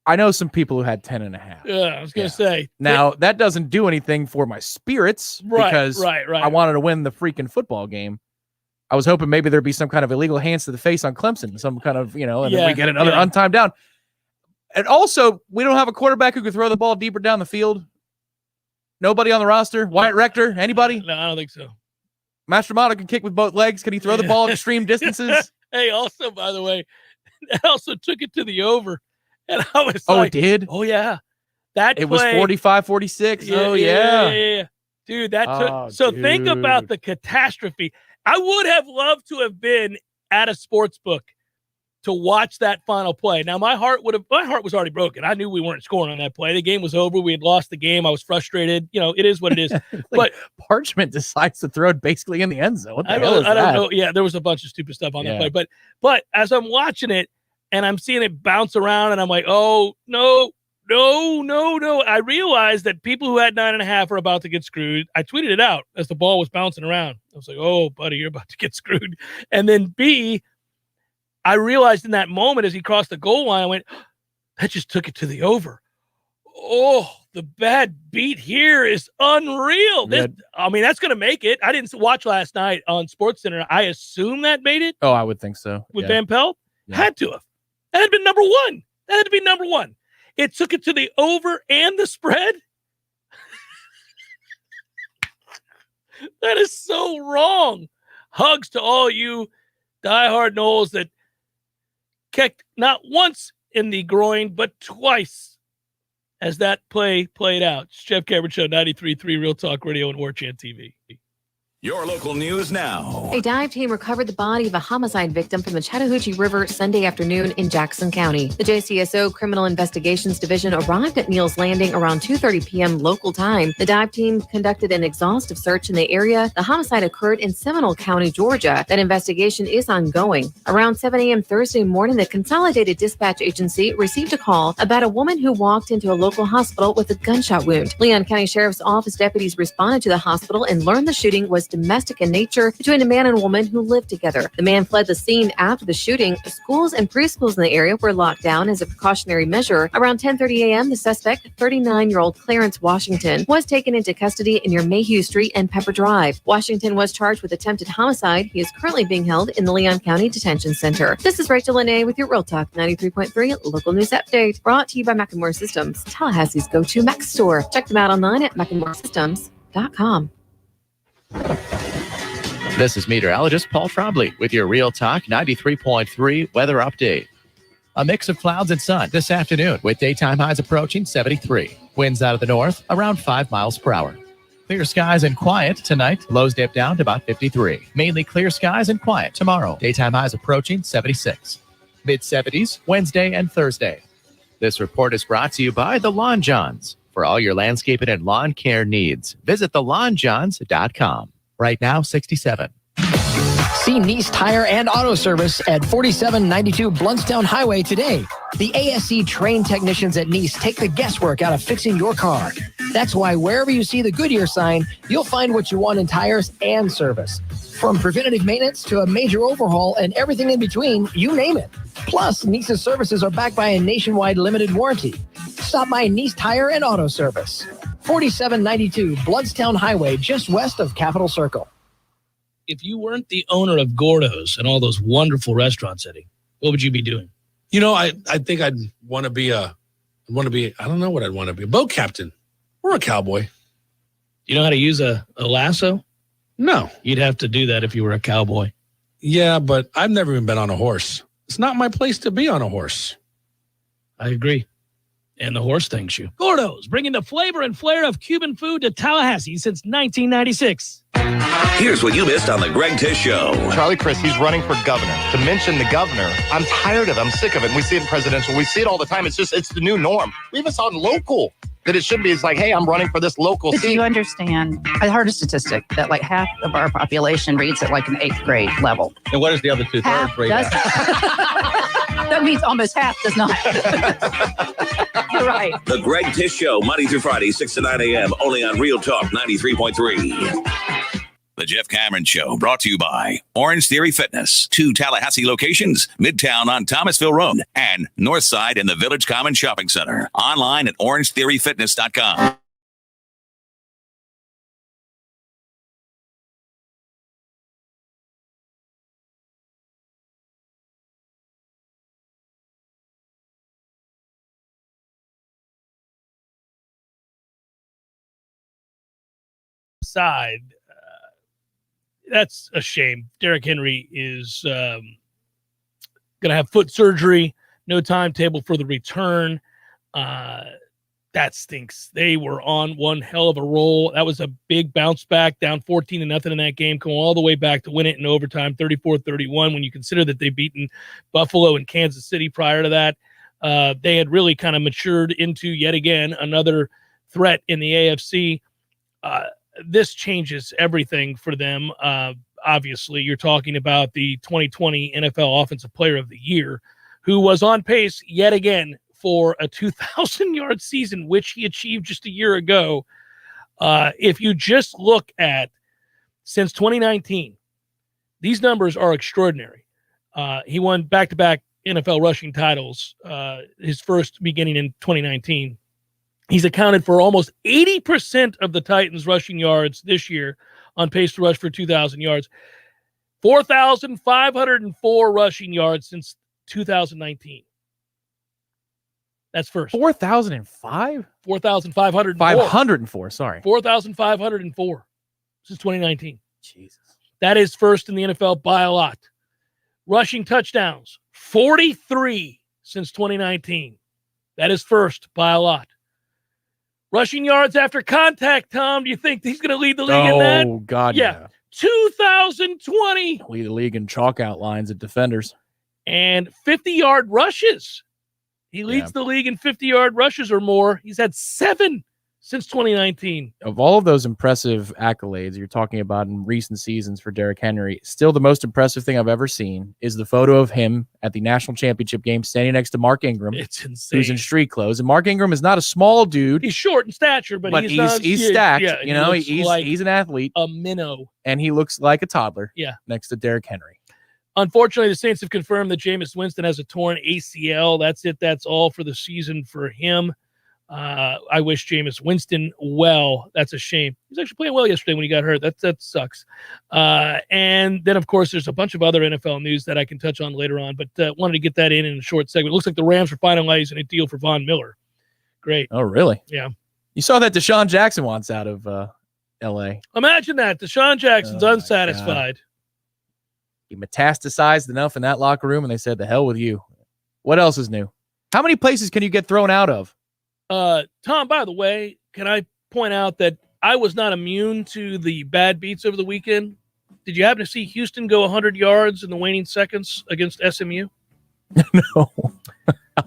I know some people who had 10.5. Yeah, I was going to say. Now, that doesn't do anything for my spirits because I wanted to win the freaking football game. I was hoping maybe there'd be some kind of illegal hands to the face on Clemson, some kind of, and then we get another untimed down. And also, we don't have a quarterback who could throw the ball deeper down the field. Nobody on the roster. Wyatt Rector, anybody? No, I don't think so. Mastromato can kick with both legs. Can he throw the ball extreme distances? Hey, also, by the way, that also took it to the over. And I was it did? Oh, yeah. It was 45-46. Yeah. Dude, think about the catastrophe. I would have loved to have been at a sports book to watch that final play. Now, my heart was already broken. I knew we weren't scoring on that play. The game was over. We had lost the game. I was frustrated. It is what it is. But Parchment decides to throw it basically in the end zone. What the hell is I that? don't know. Yeah, there was a bunch of stupid stuff on that play. But as I'm watching it and I'm seeing it bounce around and I'm like, oh, no. I realized that people who had 9.5 are about to get screwed. I tweeted it out as the ball was bouncing around. I was like, oh, buddy, you're about to get screwed. And then B, I realized in that moment as he crossed the goal line, I went, that just took it to the over. Oh, the bad beat here is unreal. That's going to make it. I didn't watch last night on SportsCenter. I assume that made it. Oh, I would think so. With Van Pelt? Yeah. Had to have. That had been number one. That had to be number one. It took it to the over and the spread. That is so wrong. Hugs to all you diehard Noles that kicked not once in the groin, but twice as that play played out. It's Jeff Cameron Show, 93.3 Real Talk Radio and Warchant TV. Your local news now. A dive team recovered the body of a homicide victim from the Chattahoochee River Sunday afternoon in Jackson County. The JCSO Criminal Investigations Division arrived at Neal's Landing around 2:30 p.m. local time. The dive team conducted an exhaustive search in the area. The homicide occurred in Seminole County, Georgia. That investigation is ongoing. Around 7 a.m. Thursday morning, the Consolidated Dispatch Agency received a call about a woman who walked into a local hospital with a gunshot wound. Leon County Sheriff's Office deputies responded to the hospital and learned the shooting was domestic in nature between a man and woman who lived together. The man fled the scene after the shooting. Schools and preschools in the area were locked down as a precautionary measure. Around 10:30 a.m., the suspect, 39-year-old Clarence Washington, was taken into custody near Mayhew Street and Pepper Drive. Washington was charged with attempted homicide. He is currently being held in the Leon County Detention Center. This is Rachel Lene with your Real Talk 93.3 local news update, brought to you by McEnmore Systems, Tallahassee's go-to Mac store. Check them out online at McEnmoreSystems.com. This is meteorologist Paul Trombley with your Real Talk 93.3 weather update. A mix of clouds and sun this afternoon with daytime highs approaching 73. Winds out of the north around 5 miles per hour. Clear skies and quiet tonight. Lows dip down to about 53. Mainly clear skies and quiet tomorrow. Daytime highs approaching 76. Mid-70s Wednesday and Thursday. This report is brought to you by The Lawn Johns. For all your landscaping and lawn care needs, visit thelawnjohns.com. Right now, 67. See Nice Tire and Auto Service at 4792 Bluntstown Highway today. The ASC trained technicians at Nice take the guesswork out of fixing your car. That's why wherever you see the Goodyear sign, you'll find what you want in tires and service. From preventative maintenance to a major overhaul and everything in between, you name it. Plus, Nice's services are backed by a nationwide limited warranty. Stop by Nice Tire and Auto Service. 4792 Bluntstown Highway, just west of Capitol Circle. If you weren't the owner of Gordo's and all those wonderful restaurants, Eddie, what would you be doing? You know, I think I'd want to be I don't know what I'd want to be. A boat captain or a cowboy. You know how to use a lasso? No. You'd have to do that if you were a cowboy. Yeah, but I've never even been on a horse. It's not my place to be on a horse. I agree. And the horse thanks you. Gordo's, bringing the flavor and flair of Cuban food to Tallahassee since 1996. Here's what you missed on the Greg Tish Show. Charlie Crist, he's running for governor. To mention the governor, I'm tired of it. I'm sick of it. And we see it in presidential. We see it all the time. It's the new norm. We even saw it in local. That it should be. It's like, hey, I'm running for this local but seat. Do you understand? I heard a statistic that like half of our population reads at like an 8th grade level. And what is the other 2/3 rate at? That means almost half does not. You're right. The Greg Tish Show, Monday through Friday, 6 to 9 a.m., only on Real Talk 93.3. The Jeff Cameron Show, brought to you by Orange Theory Fitness. 2 Tallahassee locations, Midtown on Thomasville Road and Northside in the Village Common Shopping Center. Online at orangetheoryfitness.com. Side. That's a shame. Derrick Henry is going to have foot surgery. No timetable for the return. That stinks. They were on one hell of a roll. That was a big bounce back, down 14-0 in that game, going all the way back to win it in overtime, 34-31. When you consider that they've beaten Buffalo and Kansas City prior to that, they had really kind of matured into, yet again, another threat in the AFC. This changes everything for them. Obviously, you're talking about the 2020 NFL Offensive Player of the Year, who was on pace yet again for a 2,000-yard season, which he achieved just a year ago. If you just look at since 2019, these numbers are extraordinary. He won back-to-back NFL rushing titles, his first beginning in 2019. He's accounted for almost 80% of the Titans' rushing yards this year, on pace to rush for 2,000 yards. 4,504 rushing yards since 2019. That's first. 4,005? 4,504. 504, sorry. 4,504 since 2019. Jesus. That is first in the NFL by a lot. Rushing touchdowns, 43 since 2019. That is first by a lot. Rushing yards after contact, Tom, do you think he's going to lead the league in that? Oh, God, yeah. 2020. Lead the league in chalk outlines at defenders. And 50-yard rushes. He leads the league in 50-yard rushes or more. He's had 7 since 2019. Of all of those impressive accolades you're talking about in recent seasons for Derrick Henry, still the most impressive thing I've ever seen is the photo of him at the national championship game standing next to Mark Ingram. It's insane. Who's in street clothes. And Mark Ingram is not a small dude. He's short in stature, but he's stacked. Yeah, you know, he's like an athlete. A minnow. And he looks like a toddler. Yeah. Next to Derrick Henry. Unfortunately, the Saints have confirmed that Jameis Winston has a torn ACL. That's it. That's all for the season for him. I wish Jameis Winston well. That's a shame. He was actually playing well yesterday when he got hurt. That sucks. And then, of course, there's a bunch of other NFL news that I can touch on later on, but wanted to get that in a short segment. It looks like the Rams are finalizing a deal for Von Miller. Great. Oh, really? Yeah. You saw that Deshaun Jackson wants out of L.A. Imagine that. Deshaun Jackson's unsatisfied. He metastasized enough in that locker room, and they said, the hell with you. What else is new? How many places can you get thrown out of? Tom, by the way, can I point out that I was not immune to the bad beats over the weekend? Did you happen to see Houston go 100 yards in the waning seconds against SMU? No.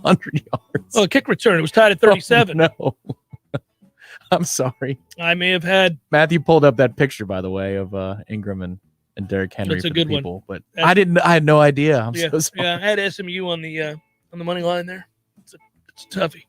100 yards. Oh, a kick return. It was tied at 37. Oh, no. I'm sorry. I may have had... Matthew pulled up that picture, by the way, of Ingram and Derrick Henry. That's a good one. But I had no idea. I'm so sorry. Yeah, I had SMU on the money line there. It's a toughie.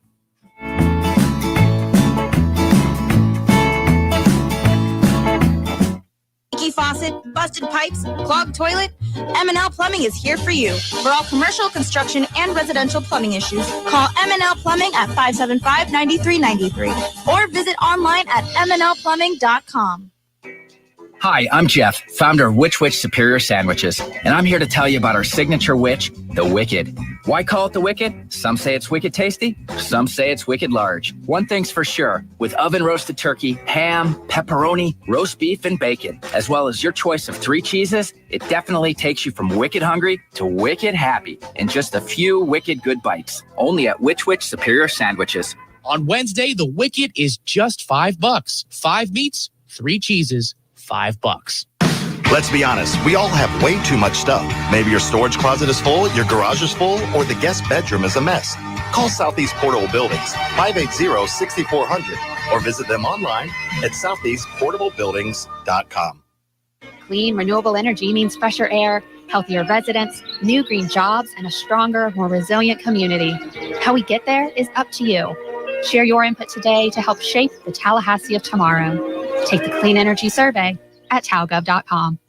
Leaky faucet, busted pipes, clogged toilet? M&L Plumbing is here for you. For all commercial, construction, and residential plumbing issues, call M&L Plumbing at 575-9393 or visit online at mnlplumbing.com. Hi, I'm Jeff, founder of Which Superior Sandwiches, and I'm here to tell you about our signature witch, the Wicked. Why call it the Wicked? Some say it's wicked tasty, some say it's wicked large. One thing's for sure, with oven-roasted turkey, ham, pepperoni, roast beef, and bacon, as well as your choice of 3 cheeses, it definitely takes you from wicked hungry to wicked happy in just a few wicked good bites. Only at Which Superior Sandwiches. On Wednesday, the Wicked is just $5. 5 meats, 3 cheeses, $5. Let's be honest, we all have way too much stuff. Maybe your storage closet is full, your garage is full, or the guest bedroom is a mess. Call Southeast Portable Buildings, 580-6400, or visit them online at southeastportablebuildings.com. Clean, renewable energy means fresher air, healthier residents, new green jobs, and a stronger, more resilient community. How we get there is up to you. Share your input today to help shape the Tallahassee of tomorrow. Take the Clean Energy Survey at talgov.com.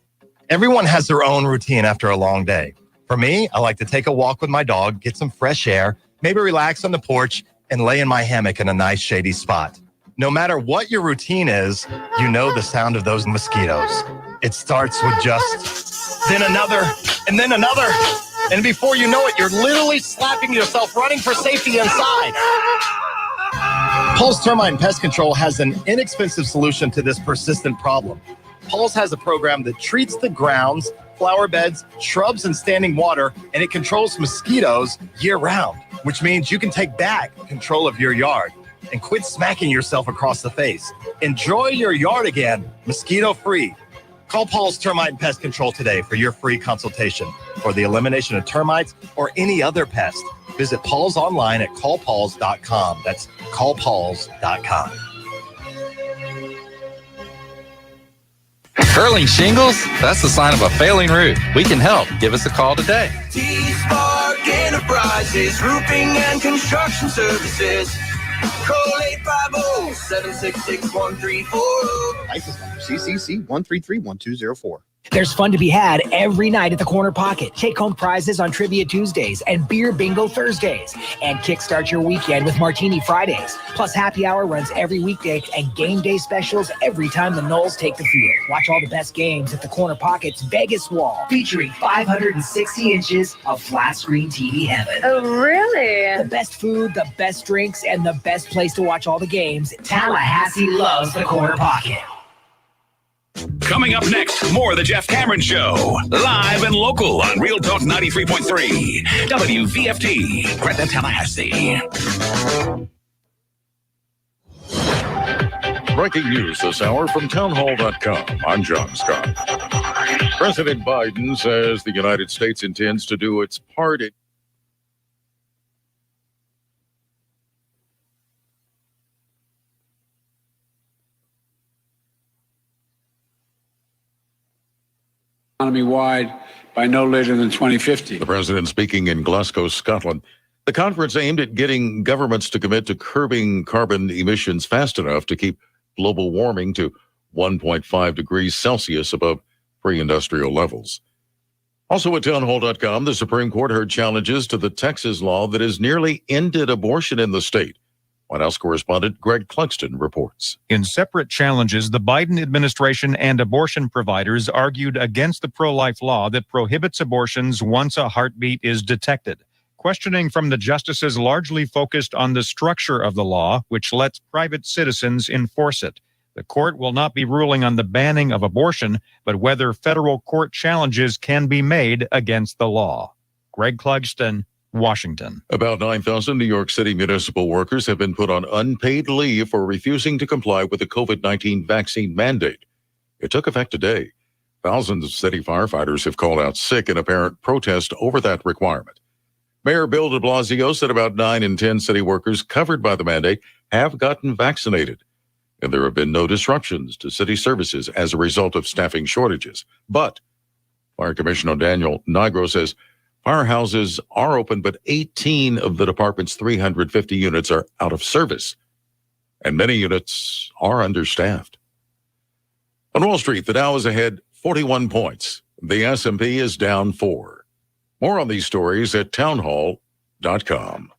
Everyone has their own routine after a long day. For me, I like to take a walk with my dog, get some fresh air, maybe relax on the porch, and lay in my hammock in a nice shady spot. No matter what your routine is, you know the sound of those mosquitoes. It starts with just, then another, and then another. And before you know it, you're literally slapping yourself, running for safety inside. Paul's Termite and Pest Control has an inexpensive solution to this persistent problem. Paul's has a program that treats the grounds, flower beds, shrubs, and standing water, and it controls mosquitoes year-round, which means you can take back control of your yard and quit smacking yourself across the face. Enjoy your yard again, mosquito-free. Call Paul's Termite and Pest Control today for your free consultation for the elimination of termites or any other pest. Visit Paul's online at callpauls.com. That's callpauls.com. Curling shingles? That's the sign of a failing roof. We can help. Give us a call today. T-Spark Enterprises, roofing and construction services. Call 850-766-1340. License number CCC 1331204. There's fun to be had every night at the Corner Pocket. Take home prizes on Trivia Tuesdays and Beer Bingo Thursdays. And kickstart your weekend with Martini Fridays. Plus, happy hour runs every weekday and game day specials every time the Noles take the field. Watch all the best games at the Corner Pocket's Vegas Wall, featuring 560 inches of flat screen TV heaven. Oh, really? The best food, the best drinks, and the best place to watch all the games. Tallahassee loves the Corner Pocket. Coming up next, more of the Jeff Cameron Show. Live and local on Real Talk 93.3. WVFT. Greta, Tallahassee. Breaking news this hour from townhall.com. I'm John Scott. President Biden says the United States intends to do its part in economy-wide by no later than 2050. The president speaking in Glasgow, Scotland. The conference aimed at getting governments to commit to curbing carbon emissions fast enough to keep global warming to 1.5 degrees Celsius above pre-industrial levels. Also at townhall.com, the Supreme Court heard challenges to the Texas law that has nearly ended abortion in the state. White House correspondent Greg Clugston reports. In separate challenges, the Biden administration and abortion providers argued against the pro-life law that prohibits abortions once a heartbeat is detected. Questioning from the justices largely focused on the structure of the law, which lets private citizens enforce it. The court will not be ruling on the banning of abortion, but whether federal court challenges can be made against the law. Greg Clugston, Washington. About 9,000 New York City municipal workers have been put on unpaid leave for refusing to comply with the COVID-19 vaccine mandate. It took effect today. Thousands of city firefighters have called out sick in apparent protest over that requirement. Mayor Bill de Blasio said about 9 in 10 city workers covered by the mandate have gotten vaccinated, and there have been no disruptions to city services as a result of staffing shortages. But Fire Commissioner Daniel Nigro says firehouses are open, but 18 of the department's 350 units are out of service, and many units are understaffed. On Wall Street, the Dow is ahead 41 points. The S&P is down 4. More on these stories at townhall.com.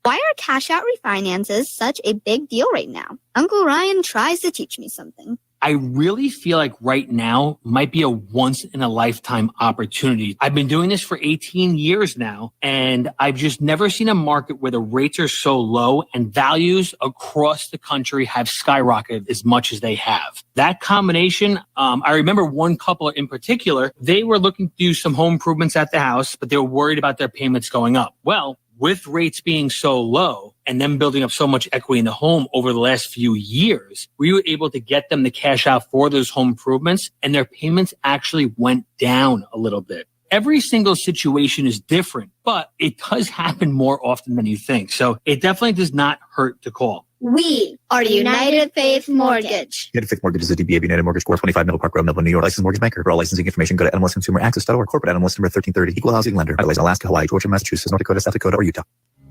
Why are cash-out refinances such a big deal right now? Uncle Ryan tries to teach me something. I really feel like right now might be a once-in-a-lifetime opportunity. I've been doing this for 18 years now, and I've just never seen a market where the rates are so low and values across the country have skyrocketed as much as they have. That combination, I remember one couple in particular, they were looking to do some home improvements at the house, but they were worried about their payments going up. Well, with rates being so low and them building up so much equity in the home over the last few years, we were able to get them to cash out for those home improvements, and their payments actually went down a little bit. Every single situation is different, but it does happen more often than you think. So it definitely does not hurt to call. We are United Faith Mortgage. United Faith Mortgage is a DBA of United Mortgage Corp. 25 Middle Park Road, Melbourne, New York. Licensed mortgage banker. For all licensing information, go to NMLSConsumerAccess.org. Corporate NMLS number 1330. Equal housing lender. Adelaide, Alaska, Hawaii, Georgia, Massachusetts, North Dakota, South Dakota, or Utah.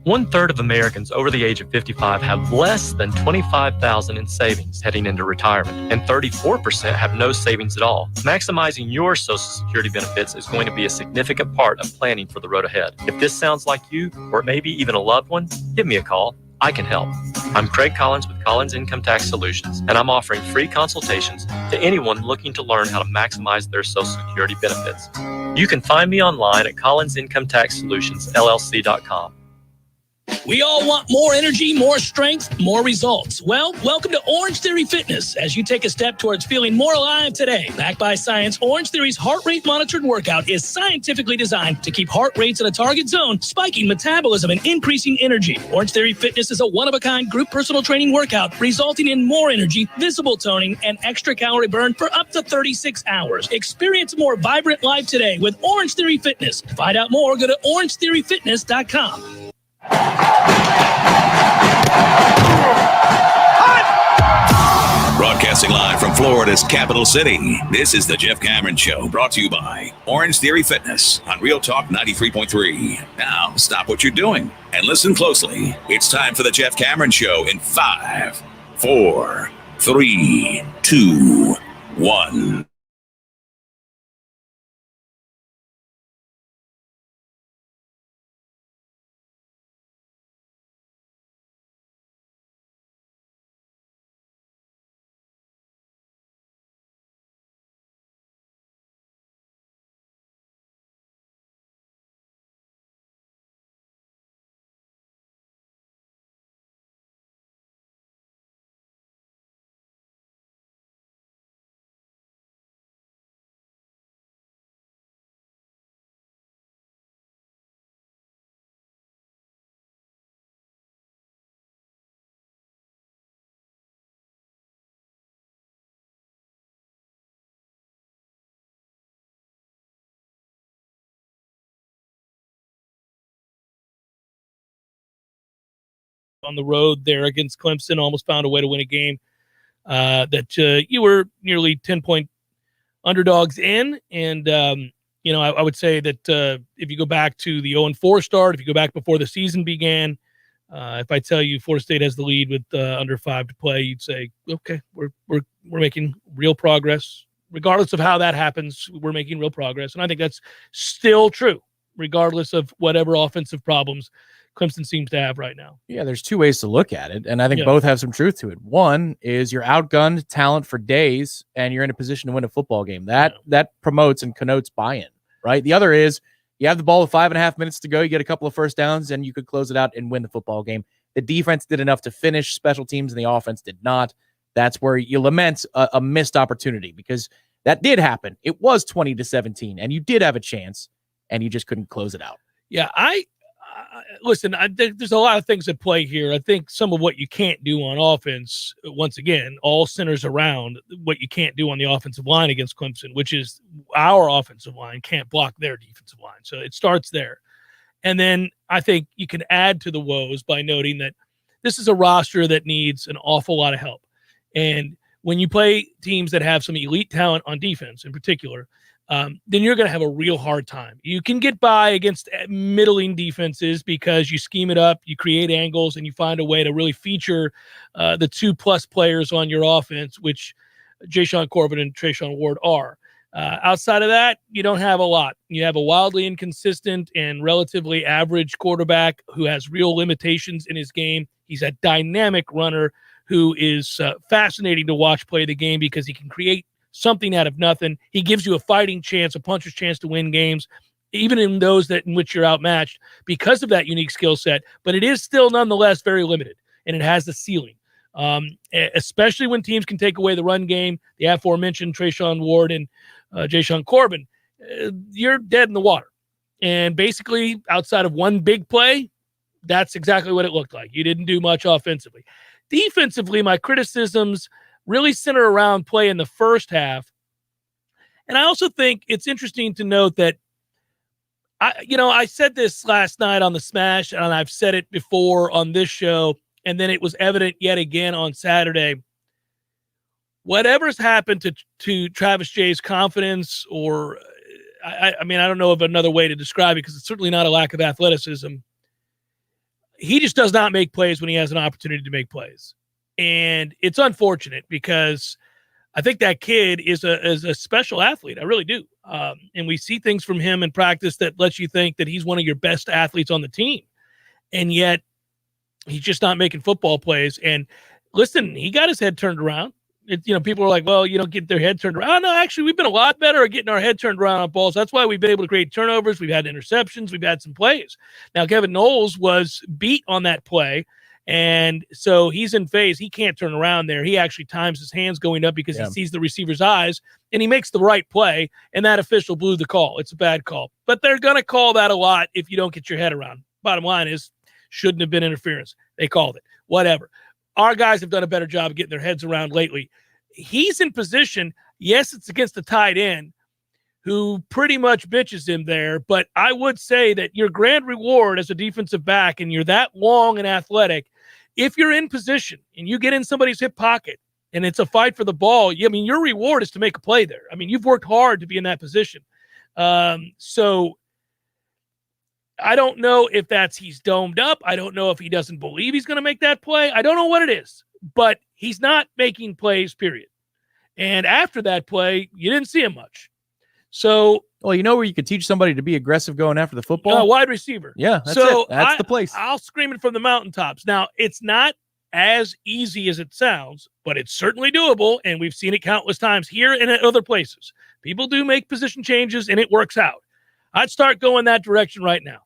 1/3 of Americans over the age of 55 have less than $25,000 in savings heading into retirement, and 34% have no savings at all. Maximizing your Social Security benefits is going to be a significant part of planning for the road ahead. If this sounds like you, or maybe even a loved one, give me a call. I can help. I'm Craig Collins with Collins Income Tax Solutions, and I'm offering free consultations to anyone looking to learn how to maximize their Social Security benefits. You can find me online at collinsincometexsolutionsllc.com. We all want more energy, more strength, more results. Well, welcome to Orange Theory Fitness as you take a step towards feeling more alive today. Backed by science, Orange Theory's heart rate monitored workout is scientifically designed to keep heart rates in a target zone, spiking metabolism and increasing energy. Orange Theory Fitness is a one-of-a-kind group personal training workout resulting in more energy, visible toning, and extra calorie burn for up to 36 hours. Experience a more vibrant life today with Orange Theory Fitness. To find out more, go to orangetheoryfitness.com. Broadcasting live from Florida's capital city, this is the Jeff Cameron Show, brought to you by Orange Theory Fitness on Real Talk 93.3. Now, stop what you're doing and listen closely. It's time for the Jeff Cameron Show in 5, 4, 3, 2, 1. On the road there against Clemson, almost found a way to win a game. that you were nearly 10-point underdogs in. And, I would say that if you go back to the 0-4 start, if you go back before the season began, if I tell you Florida State has the lead with under 5 to play, you'd say, okay, we're making real progress. Regardless of how that happens, we're making real progress. And I think that's still true, regardless of whatever offensive problems Clemson seems to have right now. Yeah, there's two ways to look at it, and I think both have some truth to it. One is you're outgunned talent for days, and you're in a position to win a football game. That promotes and connotes buy-in, right? The other is you have the ball with 5.5 minutes to go, you get a couple of first downs, and you could close it out and win the football game. The defense did enough to finish, special teams and the offense did not. That's where you lament a missed opportunity, because that did happen. It was 20-17, and you did have a chance, and you just couldn't close it out. Yeah, listen, there's a lot of things at play here. I think some of what you can't do on offense, once again, all centers around what you can't do on the offensive line against Clemson, which is our offensive line can't block their defensive line. So it starts there. And then I think you can add to the woes by noting that this is a roster that needs an awful lot of help. And when you play teams that have some elite talent on defense in particular, then you're going to have a real hard time. You can get by against middling defenses because you scheme it up, you create angles, and you find a way to really feature the 2+ players on your offense, which Jashaun Corbin and Treshaun Ward are. Outside of that, you don't have a lot. You have a wildly inconsistent and relatively average quarterback who has real limitations in his game. He's a dynamic runner who is fascinating to watch play the game because he can create something out of nothing. He gives you a fighting chance, a puncher's chance to win games, even in those in which you're outmatched because of that unique skill set. But it is still nonetheless very limited, and it has the ceiling, especially when teams can take away the run game. The aforementioned Treshaun Ward and Jashaun Corbin, you're dead in the water. And basically, outside of one big play, that's exactly what it looked like. You didn't do much offensively. Defensively, my criticisms really center around play in the first half. And I also think it's interesting to note that, I said this last night on the Smash, and I've said it before on this show, and then it was evident yet again on Saturday. Whatever's happened to Travis Jay's confidence, or I don't know of another way to describe it, because it's certainly not a lack of athleticism. He just does not make plays when he has an opportunity to make plays. And it's unfortunate because I think that kid is a special athlete. I really do. And we see things from him in practice that lets you think that he's one of your best athletes on the team. And yet he's just not making football plays. And listen, he got his head turned around. People are like, well, you don't get their head turned around. No, actually, we've been a lot better at getting our head turned around on balls. That's why we've been able to create turnovers. We've had interceptions. We've had some plays. Now, Kevin Noles was beat on that play, and so he's in phase. He can't turn around there. He actually times his hands going up because he sees the receiver's eyes, and he makes the right play, and that official blew the call. It's a bad call. But they're going to call that a lot if you don't get your head around. Bottom line is, shouldn't have been interference. They called it. Whatever. Our guys have done a better job of getting their heads around lately. He's in position. Yes, it's against the tight end who pretty much bitches him there, but I would say that your grand reward as a defensive back, and you're that long and athletic, if you're in position and you get in somebody's hip pocket and it's a fight for the ball, your reward is to make a play there. You've worked hard to be in that position. So I don't know if he's domed up. I don't know if he doesn't believe he's going to make that play. I don't know what it is, but he's not making plays, period. And after that play, you didn't see him much. So, well, where you could teach somebody to be aggressive going after the football? Wide receiver. Yeah, that's the place. I'll scream it from the mountaintops. Now, it's not as easy as it sounds, but it's certainly doable, and we've seen it countless times here and at other places. People do make position changes, and it works out. I'd start going that direction right now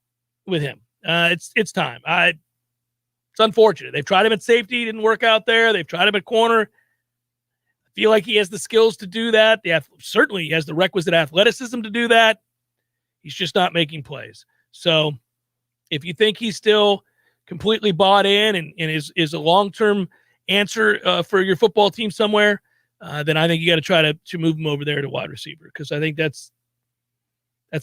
with him. It's time. It's unfortunate. They've tried him at safety. Didn't work out there. They've tried him at corner. I feel like he has the skills to do that. Certainly he has the requisite athleticism to do that. He's just not making plays. So if you think he's still completely bought in and is a long-term answer for your football team somewhere, then I think you got to try to move him over there to wide receiver, because I think that's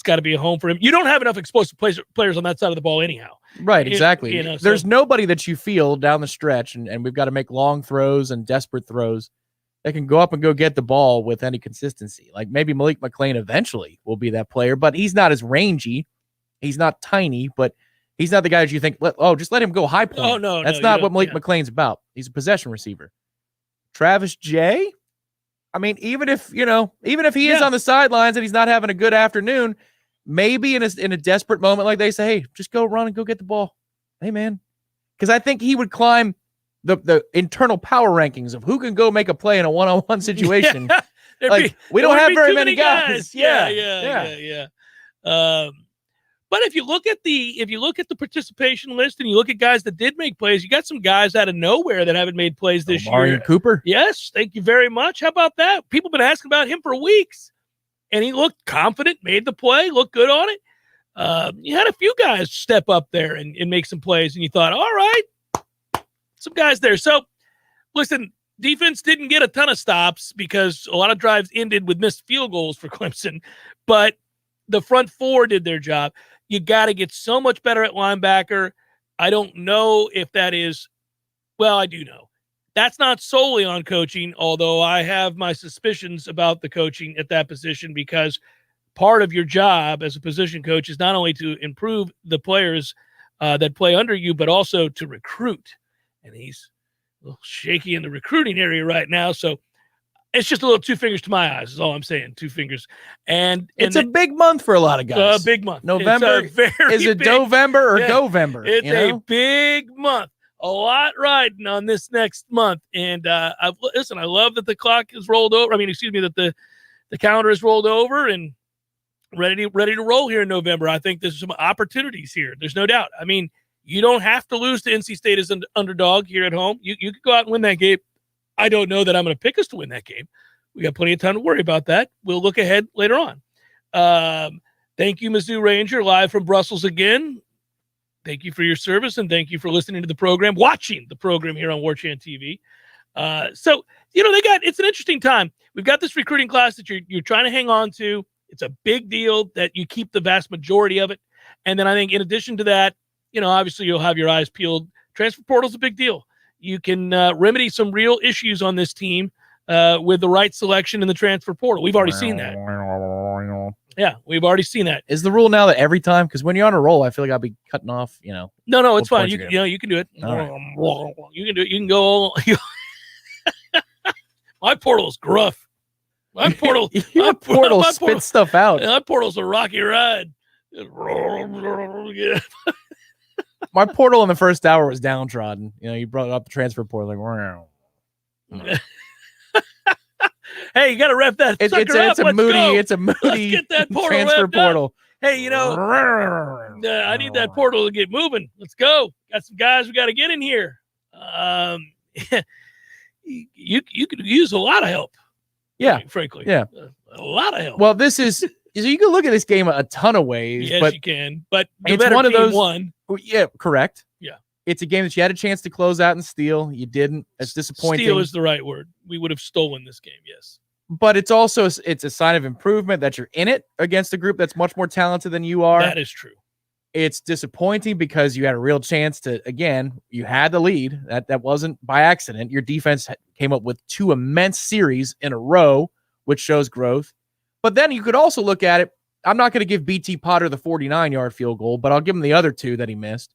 got to be a home for him. You don't have enough explosive players on that side of the ball anyhow. Right, exactly. There's nobody that you feel down the stretch, and we've got to make long throws and desperate throws that can go up and go get the ball with any consistency. Like maybe Malik McLean eventually will be that player, but he's not as rangy. He's not tiny, but he's not the guy that you think, just let him go high point. Oh, no. That's not what Malik McLean's about. He's a possession receiver. Travis Jay, I mean, even if he is on the sidelines and he's not having a good afternoon, maybe in a desperate moment like they say, hey, just go run and go get the ball. Hey, man. Because I think he would climb the internal power rankings of who can go make a play in a one-on-one situation. We don't have very many guys. Yeah. But if you look at the participation list and you look at guys that did make plays, you got some guys out of nowhere that haven't made plays this year. Cooper. Yes, thank you very much. How about that? People have been asking about him for weeks, and he looked confident, made the play, looked good on it. You had a few guys step up there and make some plays, and you thought, all right, some guys there. So, listen, defense didn't get a ton of stops because a lot of drives ended with missed field goals for Clemson, but the front four did their job. You got to get so much better at linebacker. I don't know if that is, I do know. That's not solely on coaching, although I have my suspicions about the coaching at that position, because part of your job as a position coach is not only to improve the players that play under you, but also to recruit. And he's a little shaky in the recruiting area right now, so it's just a little 2 fingers to my eyes is all I'm saying. 2 fingers. And it's a big month for a lot of guys. A big month. November. Is it November or Govember? It's a big month. A lot riding on this next month. And I love that the clock is rolled over. That the calendar is rolled over and ready to roll here in November. I think there's some opportunities here. There's no doubt. I mean, you don't have to lose to NC State as an underdog here at home. You could go out and win that game. I don't know that I'm going to pick us to win that game. We got plenty of time to worry about that. We'll look ahead later on. Thank you, Mizzou Ranger, live from Brussels again. Thank you for your service, and thank you for listening to the program, watching the program here on Warchant TV. It's an interesting time. We've got this recruiting class that you're trying to hang on to. It's a big deal that you keep the vast majority of it. And then I think in addition to that, obviously you'll have your eyes peeled. Transfer portal is a big deal. You can remedy some real issues on this team with the right selection in the transfer portal. We've already seen that. Yeah, we've already seen that. Is the rule now that every time? Because when you're on a roll, I feel like I'll be cutting off. No, it's fine. You can do it. Right. You can do it. You can go. My portal is gruff. My portal. Your portal spits stuff out. My portal's a rocky ride. My portal in the first hour was downtrodden. You brought up the transfer portal. Like, hey, you got to rep that. It's a moody. Let's get that portal transfer portal. Hey, I need that portal to get moving. Let's go. Got some guys we got to get in here. You could use a lot of help. Yeah, frankly. Yeah, a lot of help. Well, this is. So you can look at this game a ton of ways. Yes, but you can. But it's one of those. Won. Yeah, correct. Yeah, it's a game that you had a chance to close out and steal. You didn't. It's disappointing. Steal is the right word. We would have stolen this game. Yes, but it's also it's a sign of improvement that you're in it against a group that's much more talented than you are. That is true. It's disappointing because you had a real chance to. Again, you had the lead. That wasn't by accident. Your defense came up with 2 immense series in a row, which shows growth. But then you could also look at it. I'm not going to give BT Potter the 49-yard field goal, but I'll give him the other 2 that he missed.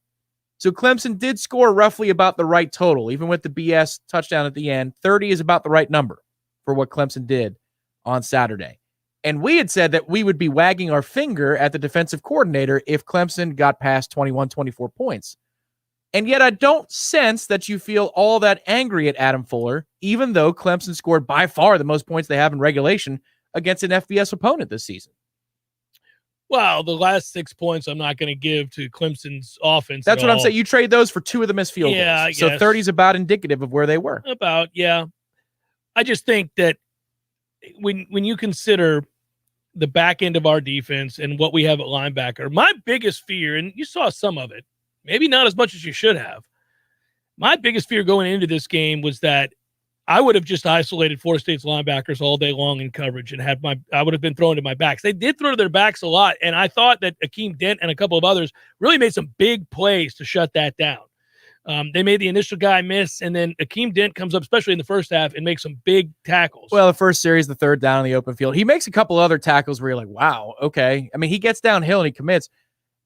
So Clemson did score roughly about the right total, even with the BS touchdown at the end. 30 is about the right number for what Clemson did on Saturday. And we had said that we would be wagging our finger at the defensive coordinator if Clemson got past 21, 24 points. And yet I don't sense that you feel all that angry at Adam Fuller, even though Clemson scored by far the most points they have in regulation against an FBS opponent this season. Well, the last 6 points I'm not going to give to Clemson's offense. That's what I'm saying. You trade those for 2 of the missed field goals. Yeah, so 30 is about indicative of where they were. Yeah. I just think that when you consider the back end of our defense and what we have at linebacker, my biggest fear, and you saw some of it, maybe not as much as you should have. My biggest fear going into this game was that I would have just isolated Florida State's linebackers all day long in coverage and I would have been thrown to my backs. They did throw to their backs a lot, and I thought that Akeem Dent and a couple of others really made some big plays to shut that down. They made the initial guy miss, and then Akeem Dent comes up, especially in the first half, and makes some big tackles. Well, the first series, the third down in the open field. He makes a couple other tackles where you're like, wow, okay. I mean, he gets downhill and he commits.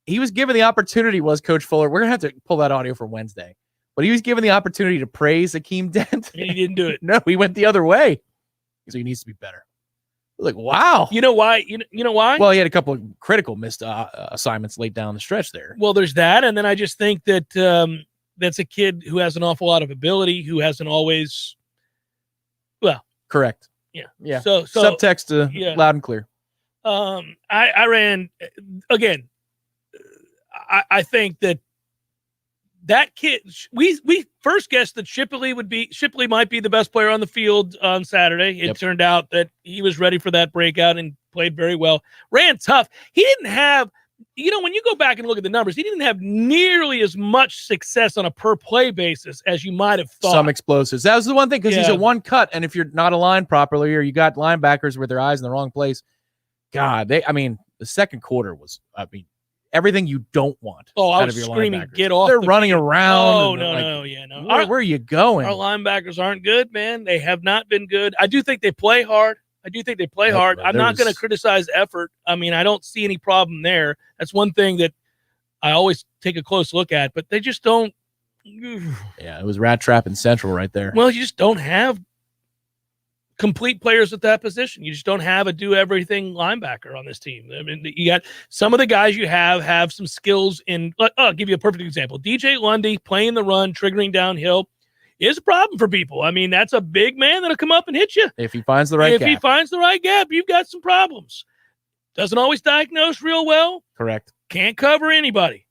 He was given the opportunity, was Coach Fuller. We're going to have to pull that audio for Wednesday. But he was given the opportunity to praise Akeem Dent. And he didn't do it. No, he went the other way. So he needs to be better. Like, wow. You know why? You know why? Well, he had a couple of critical missed assignments late down the stretch there. Well, there's that. And then I just think that that's a kid who has an awful lot of ability, who hasn't always, well. Correct. Yeah. Yeah. So subtext loud and clear. I ran, again, I think that kid, we first guessed that Shipley might be the best player on the field on Saturday. It turned out that he was ready for that breakout and played very well. Ran tough. He didn't have, when you go back and look at the numbers, he didn't have nearly as much success on a per play basis as you might have thought. Some explosives. That was the one thing, because he's a one cut, and if you're not aligned properly or you got linebackers with their eyes in the wrong place, God, the second quarter was, everything you don't want. Oh, I out was of your screaming, linebackers. get off. They're running around. Oh, no. Where are you going? Our linebackers aren't good, man. They have not been good. I do think they play hard. hard. I'm not going to criticize effort. I don't see any problem there. That's one thing that I always take a close look at, but they just don't. Yeah, it was rat trap and central right there. Well, you just don't have complete players at that position. You just don't have a do-everything linebacker on this team. You got some of the guys you have some skills in. I'll give you a perfect example. DJ Lundy playing the run, triggering downhill is a problem for people. That's a big man that'll come up and hit you. If he finds the right gap. If he finds the right gap, you've got some problems. Doesn't always diagnose real well. Correct. Can't cover anybody.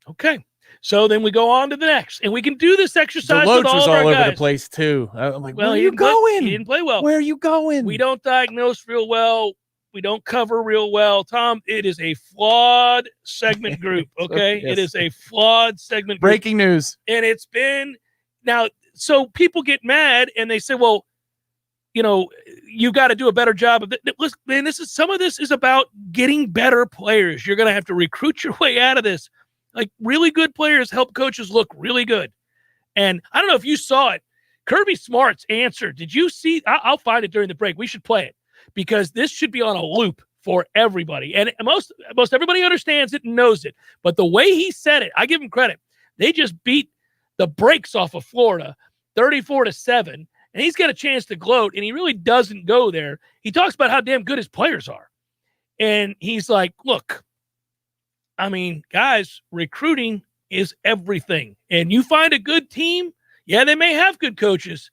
Okay. So then we go on to the next, and we can do this exercise Deloach with all was of our all over guys. the place too. I'm like, well, where are you going? He didn't play well. Where are you going? We don't diagnose real well. We don't cover real well. Tom, it is a flawed segment group, okay? Yes. It is a flawed segment group. Breaking news. And it's been now, so people get mad and they say, well, you got to do a better job of it. Listen, man, some of this is about getting better players. You're going to have to recruit your way out of this. Like, really good players help coaches look really good. And I don't know if you saw it. Kirby Smart's answer. Did you see? I'll find it during the break. We should play it because this should be on a loop for everybody. And most everybody understands it and knows it. But the way he said it, I give him credit. They just beat the brakes off of Florida 34-7. And he's got a chance to gloat, and he really doesn't go there. He talks about how damn good his players are. And he's like, look, guys, recruiting is everything. And you find a good team, yeah, they may have good coaches,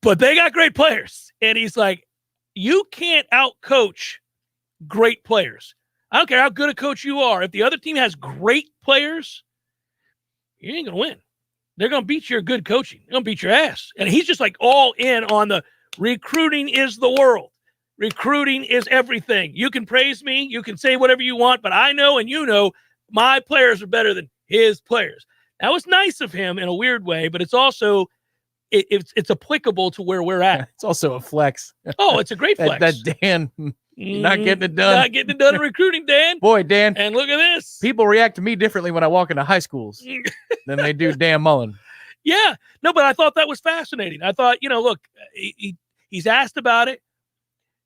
but they got great players. And he's like, you can't out-coach great players. I don't care how good a coach you are. If the other team has great players, you ain't going to win. They're going to beat your good coaching. They're going to beat your ass. And he's just like all in on the recruiting is the world. Recruiting is everything. You can praise me. You can say whatever you want, but I know and you know my players are better than his players. That was nice of him in a weird way, but it's also it's applicable to where we're at. It's also a flex. Oh, it's a great flex. that Dan, you're not getting it done. Not getting it done in recruiting, Dan. Boy, Dan. And look at this. People react to me differently when I walk into high schools than they do Dan Mullen. Yeah. No, but I thought that was fascinating. I thought, look, he's asked about it.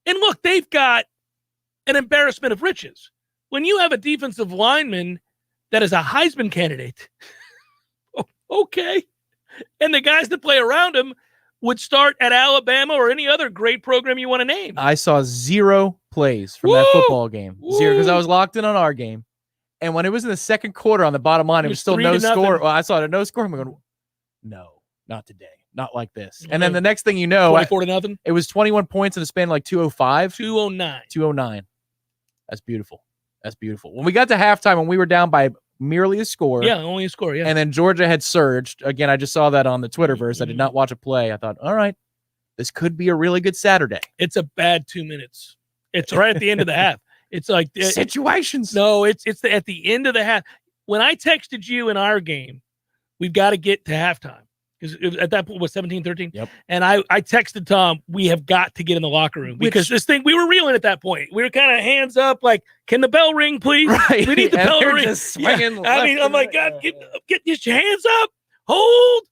And look, they've got an embarrassment of riches. When you have a defensive lineman that is a Heisman candidate, okay, and the guys that play around him would start at Alabama or any other great program you want to name. I saw 0 plays from that football game. 0, because I was locked in on our game. And when it was in the second quarter on the bottom line, it was still no score. Well, I saw it at no score. I'm going, no, not today. Not like this. And then the next thing you know, 24-0. It was 21 points in a span of like 205. 209. That's beautiful. When we got to halftime and we were down by merely a score. Yeah, only a score, yeah. And then Georgia had surged. Again, I just saw that on the Twitterverse. I did not watch a play. I thought, all right, this could be a really good Saturday. It's a bad 2 minutes. It's right at the end of the half. It's like situations. No, it's at the end of the half. When I texted you in our game, we've got to get to halftime. Because at that point it was 17-13. Yep. And I texted Tom, we have got to get in the locker room because this thing, we were reeling at that point. We were kind of hands up, like, can the bell ring, please? Right. We need the bell to ring. Just swinging I'm like, God, get your hands up. hold.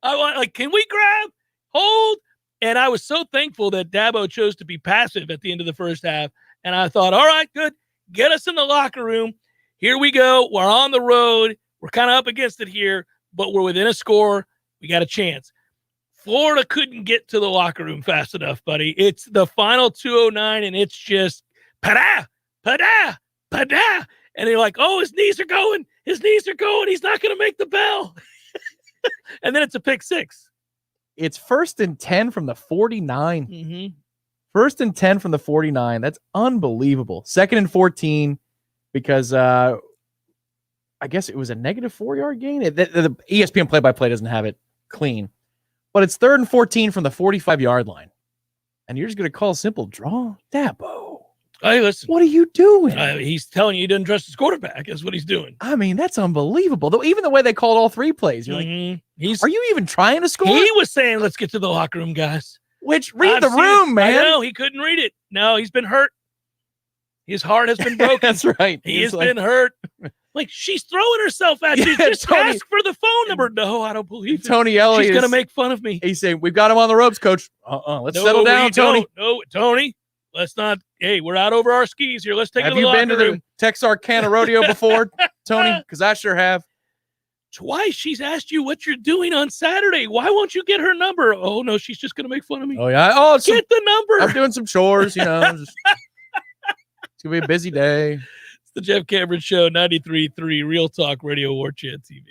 I want, like, can we grab, hold? And I was so thankful that Dabo chose to be passive at the end of the first half. And I thought, all right, good. Get us in the locker room. Here we go. We're on the road. We're kind of up against it here, but we're within a score. We got a chance. Florida couldn't get to the locker room fast enough, buddy. It's the final 2:09, and it's just pada. And they're like, oh, his knees are going. He's not going to make the bell. And then it's a pick six. It's 1st and 10 from the 49. Mm-hmm. 1st and 10 from the 49. That's unbelievable. 2nd and 14 because I guess it was a negative 4-yard gain. The ESPN play-by-play doesn't have it clean. But it's 3rd and 14 from the 45-yard line. And you're just going to call a simple draw? Dabo. Hey, listen. What are you doing? He's telling you he doesn't trust his quarterback. That's what he's doing. I mean, that's unbelievable. Though, even the way they called all three plays, you're like, are you even trying to score? He was saying, let's get to the locker room, guys. Read the room, man. I know, he couldn't read it. No, he's been hurt. His heart has been broken. That's right. He has been hurt. Like, she's throwing herself at you. Just Tony, ask for the phone number. No, I don't believe it. Tony Elliott. She's going to make fun of me. He's saying, we've got him on the ropes, coach. Let's settle down, Tony. No, Tony. Let's not. Hey, we're out over our skis here. Let's take Have it to the locker room. Have you been to the Texarkana Rodeo before, Tony? Because I sure have. Twice she's asked you what you're doing on Saturday. Why won't you get her number? Oh, no, she's just going to make fun of me. Oh, yeah. Oh, get the number. I'm doing some chores, It's going to be a busy day. It's the Jeff Cameron Show, 93.3 Real Talk Radio, Warchant TV.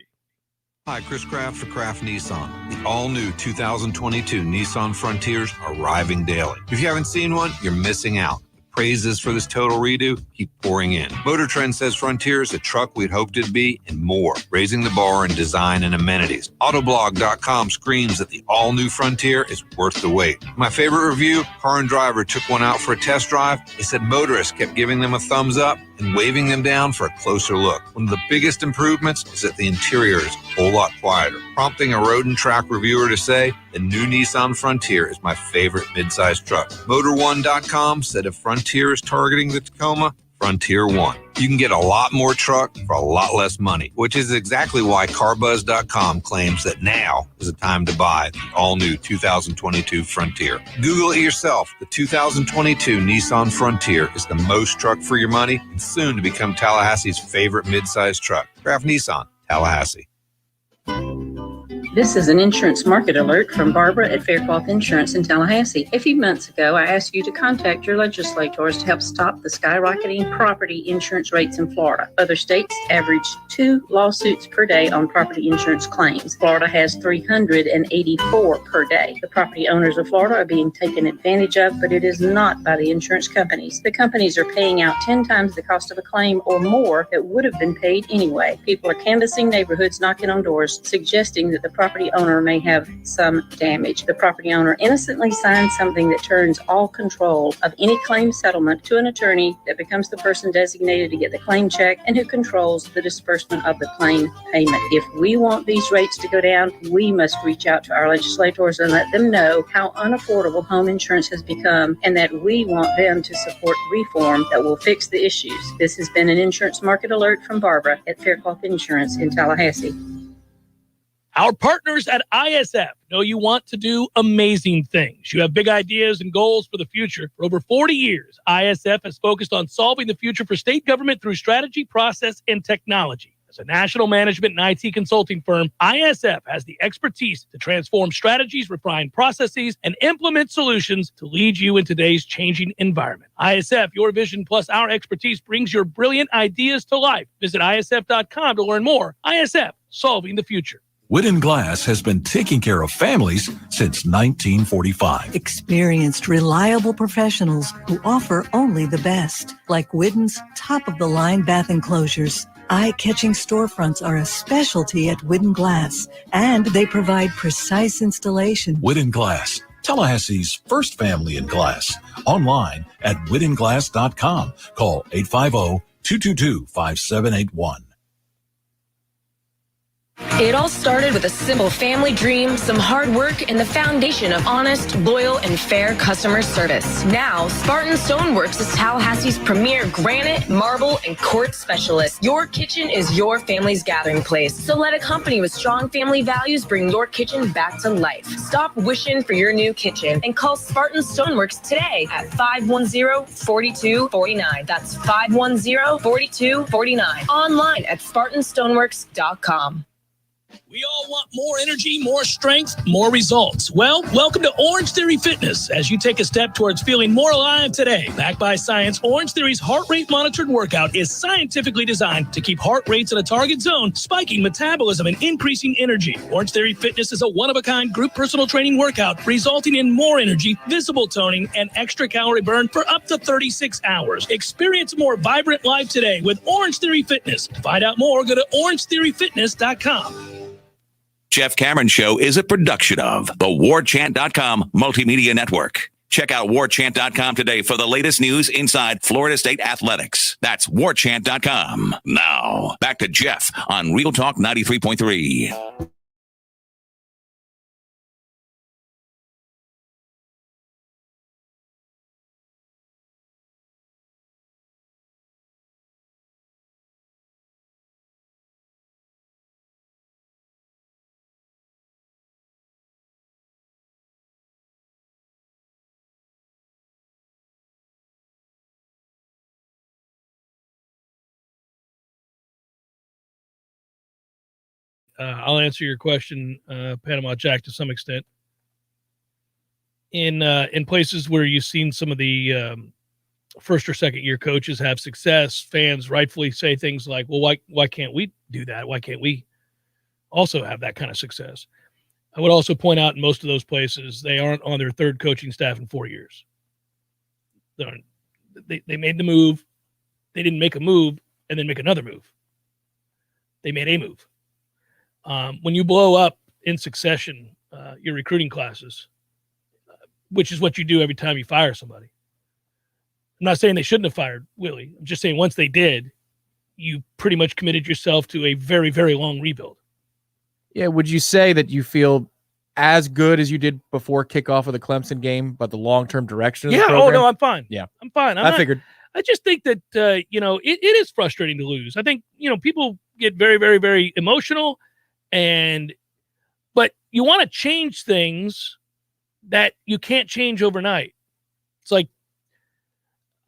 Hi, Chris Kraft for Kraft Nissan. The all-new 2022 Nissan Frontiers are arriving daily. If you haven't seen one, you're missing out. Praises for this total redo keep pouring in. Motor Trend says Frontier is a truck we'd hoped it'd be and more, raising the bar in design and amenities. Autoblog.com screams that the all-new Frontier is worth the wait. My favorite review, Car and Driver took one out for a test drive. They said motorists kept giving them a thumbs up and waving them down for a closer look. One of the biggest improvements is that the interior is a whole lot quieter, prompting a Road and Track reviewer to say, the new Nissan Frontier is my favorite midsize truck. Motor1.com said if Frontier is targeting the Tacoma, Frontier won. You can get a lot more truck for a lot less money, which is exactly why CarBuzz.com claims that now is the time to buy the all-new 2022 Frontier. Google it yourself. The 2022 Nissan Frontier is the most truck for your money and soon to become Tallahassee's favorite midsize truck. Kraft Nissan, Tallahassee. This is an insurance market alert from Barbara at Faircloth Insurance in Tallahassee. A few months ago, I asked you to contact your legislators to help stop the skyrocketing property insurance rates in Florida. Other states average 2 lawsuits per day on property insurance claims. Florida has 384 per day. The property owners of Florida are being taken advantage of, but it is not by the insurance companies. The companies are paying out 10 times the cost of a claim or more that would have been paid anyway. People are canvassing neighborhoods, knocking on doors, suggesting that the property owner may have some damage. The property owner innocently signs something that turns all control of any claim settlement to an attorney that becomes the person designated to get the claim check and who controls the disbursement of the claim payment. If we want these rates to go down, we must reach out to our legislators and let them know how unaffordable home insurance has become and that we want them to support reform that will fix the issues. This has been an insurance market alert from Barbara at Faircloth Insurance in Tallahassee. Our partners at ISF know you want to do amazing things. You have big ideas and goals for the future. For over 40 years, ISF has focused on solving the future for state government through strategy, process, and technology. As a national management and IT consulting firm, ISF has the expertise to transform strategies, refine processes, and implement solutions to lead you in today's changing environment. ISF, your vision plus our expertise brings your brilliant ideas to life. Visit ISF.com to learn more. ISF, solving the future. Wooden Glass has been taking care of families since 1945. Experienced, reliable professionals who offer only the best, like Wooden's top-of-the-line bath enclosures. Eye-catching storefronts are a specialty at Wooden Glass, and they provide precise installation. Wooden Glass, Tallahassee's first family in glass. Online at woodenglass.com. Call 850-222-5781. It all started with a simple family dream, some hard work, and the foundation of honest, loyal, and fair customer service. Now, Spartan Stoneworks is Tallahassee's premier granite, marble, and quartz specialist. Your kitchen is your family's gathering place. So let a company with strong family values bring your kitchen back to life. Stop wishing for your new kitchen and call Spartan Stoneworks today at 510-4249. That's 510-4249. Online at SpartanStoneworks.com. We all want more energy, more strength, more results. Well, welcome to Orange Theory Fitness as you take a step towards feeling more alive today. Backed by science, Orange Theory's heart rate monitored workout is scientifically designed to keep heart rates in a target zone, spiking metabolism and increasing energy. Orange Theory Fitness is a one-of-a-kind group personal training workout resulting in more energy, visible toning, and extra calorie burn for up to 36 hours. Experience a more vibrant life today with Orange Theory Fitness. To find out more, go to orangetheoryfitness.com. Jeff Cameron Show is a production of the Warchant.com Multimedia Network. Check out Warchant.com today for the latest news inside Florida State athletics. That's Warchant.com. Now, back to Jeff on Real Talk 93.3. I'll answer your question, Panama Jack, to some extent. In places where you've seen some of the first or second year coaches have success, fans rightfully say things like, well, why can't we do that? Why can't we also have that kind of success? I would also point out in most of those places, they aren't on their third coaching staff in 4 years. They made the move. They didn't make a move and then make another move. They made a move. When you blow up in succession your recruiting classes, which is what you do every time you fire somebody. I'm not saying they shouldn't have fired Willie. I'm just saying once they did, you pretty much committed yourself to a very, very long rebuild. Yeah, would you say that you feel as good as you did before kickoff of the Clemson game, but the long-term direction of the program? Oh, no, I'm fine. Yeah. I'm fine. I figured. I just think that, it is frustrating to lose. I think, people get very, very, very emotional. But you want to change things that you can't change overnight. It's like,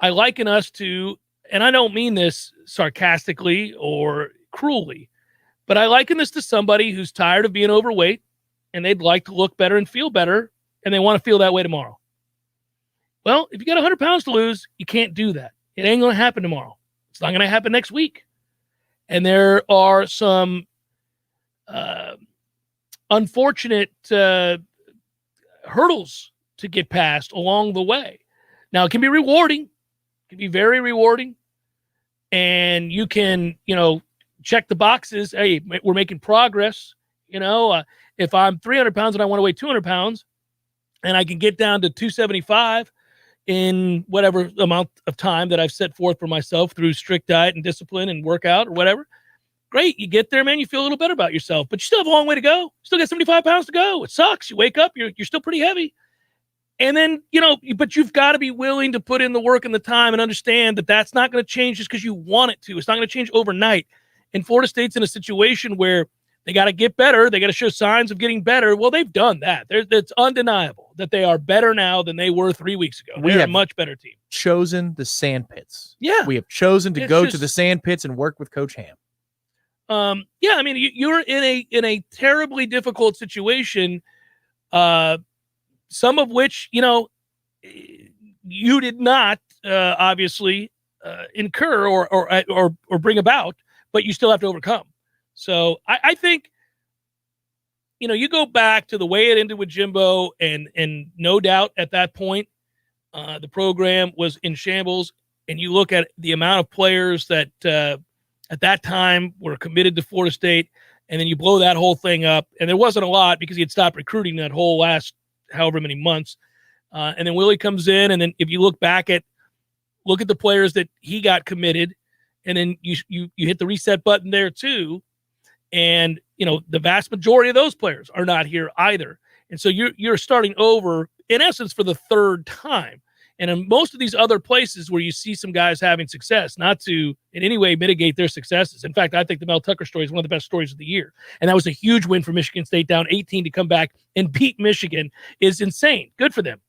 I liken us to, and I don't mean this sarcastically or cruelly, but I liken this to somebody who's tired of being overweight and they'd like to look better and feel better, and they want to feel that way tomorrow. Well, if you got 100 pounds to lose, you can't do that. It ain't going to happen tomorrow. It's not going to happen next week. And there are some unfortunate hurdles to get past along the way. Now, it can be rewarding. It can be very rewarding. And you can, check the boxes. Hey, we're making progress. If I'm 300 pounds and I want to weigh 200 pounds and I can get down to 275 in whatever amount of time that I've set forth for myself through strict diet and discipline and workout or whatever, great. You get there, man. You feel a little better about yourself, but you still have a long way to go. Still got 75 pounds to go. It sucks. You wake up, you're still pretty heavy. And then, but you've got to be willing to put in the work and the time and understand that that's not going to change just because you want it to. It's not going to change overnight. And Florida State's in a situation where they got to get better. They got to show signs of getting better. Well, they've done that. It's undeniable that they are better now than they were 3 weeks ago. They're a much better team. Chosen the sand pits. Yeah. We have chosen to go to the sand pits and work with Coach Ham. You're in a terribly difficult situation, some of which, you did not obviously incur or bring about, but you still have to overcome. So I think, you go back to the way it ended with Jimbo, and no doubt at that point, the program was in shambles, and you look at the amount of players that at that time were committed to Florida State, and then you blow that whole thing up. And there wasn't a lot because he had stopped recruiting that whole last however many months. And then Willie comes in, and then if you look at the players that he got committed, and then you hit the reset button there too. And, the vast majority of those players are not here either. And so you're starting over, in essence, for the third time. And in most of these other places where you see some guys having success, not to in any way mitigate their successes. In fact, I think the Mel Tucker story is one of the best stories of the year. And that was a huge win for Michigan State, down 18 to come back and beat Michigan is insane. Good for them.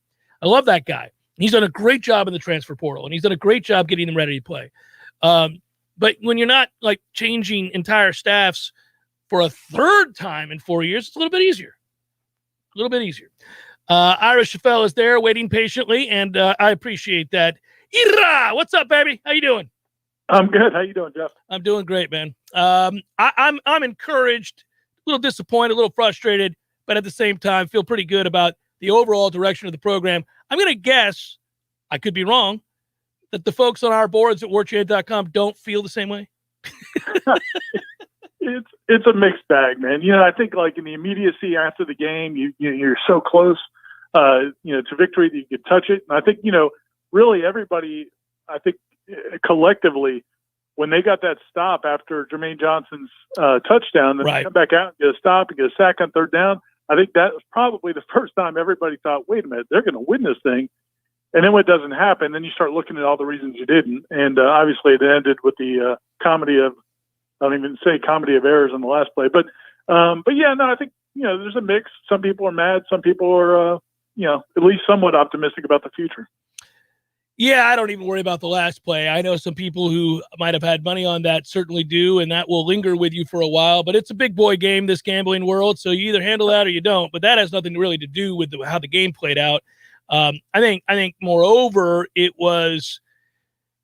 I love that guy. He's done a great job in the transfer portal, and he's done a great job getting them ready to play. But when you're not like changing entire staffs for a third time in 4 years, it's a little bit easier. Ira Schafel is there waiting patiently, and I appreciate that. Ira, what's up, baby? How you doing? I'm good. How you doing, Jeff? I'm doing great, man. I'm encouraged, a little disappointed, a little frustrated, but at the same time feel pretty good about the overall direction of the program. I'm going to guess, I could be wrong, that the folks on our boards at warchant.com don't feel the same way. It's a mixed bag, man. I think like in the immediacy after the game, you're so close, to victory that you could touch it. And I think, really everybody, I think collectively, when they got that stop after Jermaine Johnson's touchdown, and they come back out and get a stop and get a sack on third down, I think that was probably the first time everybody thought, wait a minute, they're going to win this thing. And then when it doesn't happen, then you start looking at all the reasons you didn't. And obviously it ended with the comedy of errors on the last play. But yeah, no, I think, there's a mix. Some people are mad. Some people are, at least somewhat optimistic about the future. Yeah, I don't even worry about the last play. I know some people who might have had money on that certainly do, and that will linger with you for a while. But it's a big boy game, this gambling world, so you either handle that or you don't. But that has nothing really to do with how the game played out. I think moreover, it was,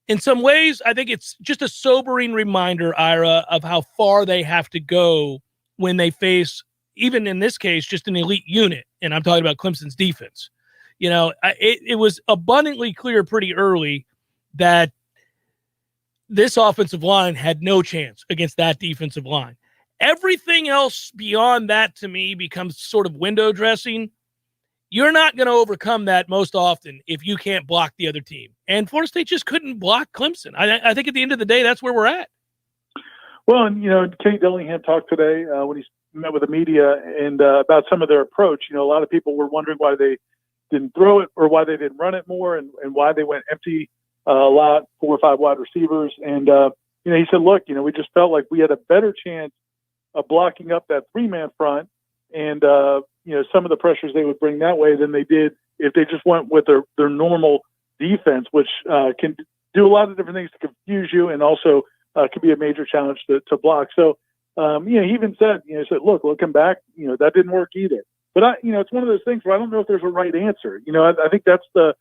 in some ways, I think it's just a sobering reminder, Ira, of how far they have to go when they face, even in this case, just an elite unit. And I'm talking about Clemson's defense. It was abundantly clear pretty early that this offensive line had no chance against that defensive line. Everything else beyond that, to me, becomes sort of window dressing. You're not going to overcome that most often if you can't block the other team. And Florida State just couldn't block Clemson. I think at the end of the day, that's where we're at. Well, and, Kenny Dillingham talked today when he met with the media and about some of their approach. A lot of people were wondering why they didn't throw it or why they didn't run it more and why they went empty a lot, 4 or 5 wide receivers. And, he said, look, we just felt like we had a better chance of blocking up that 3-man front and, some of the pressures they would bring that way than they did if they just went with their normal defense, which can do a lot of different things to confuse you and also can be a major challenge to block. So, he even said, look, looking back, that didn't work either. But it's one of those things where I don't know if there's a right answer. I think that's the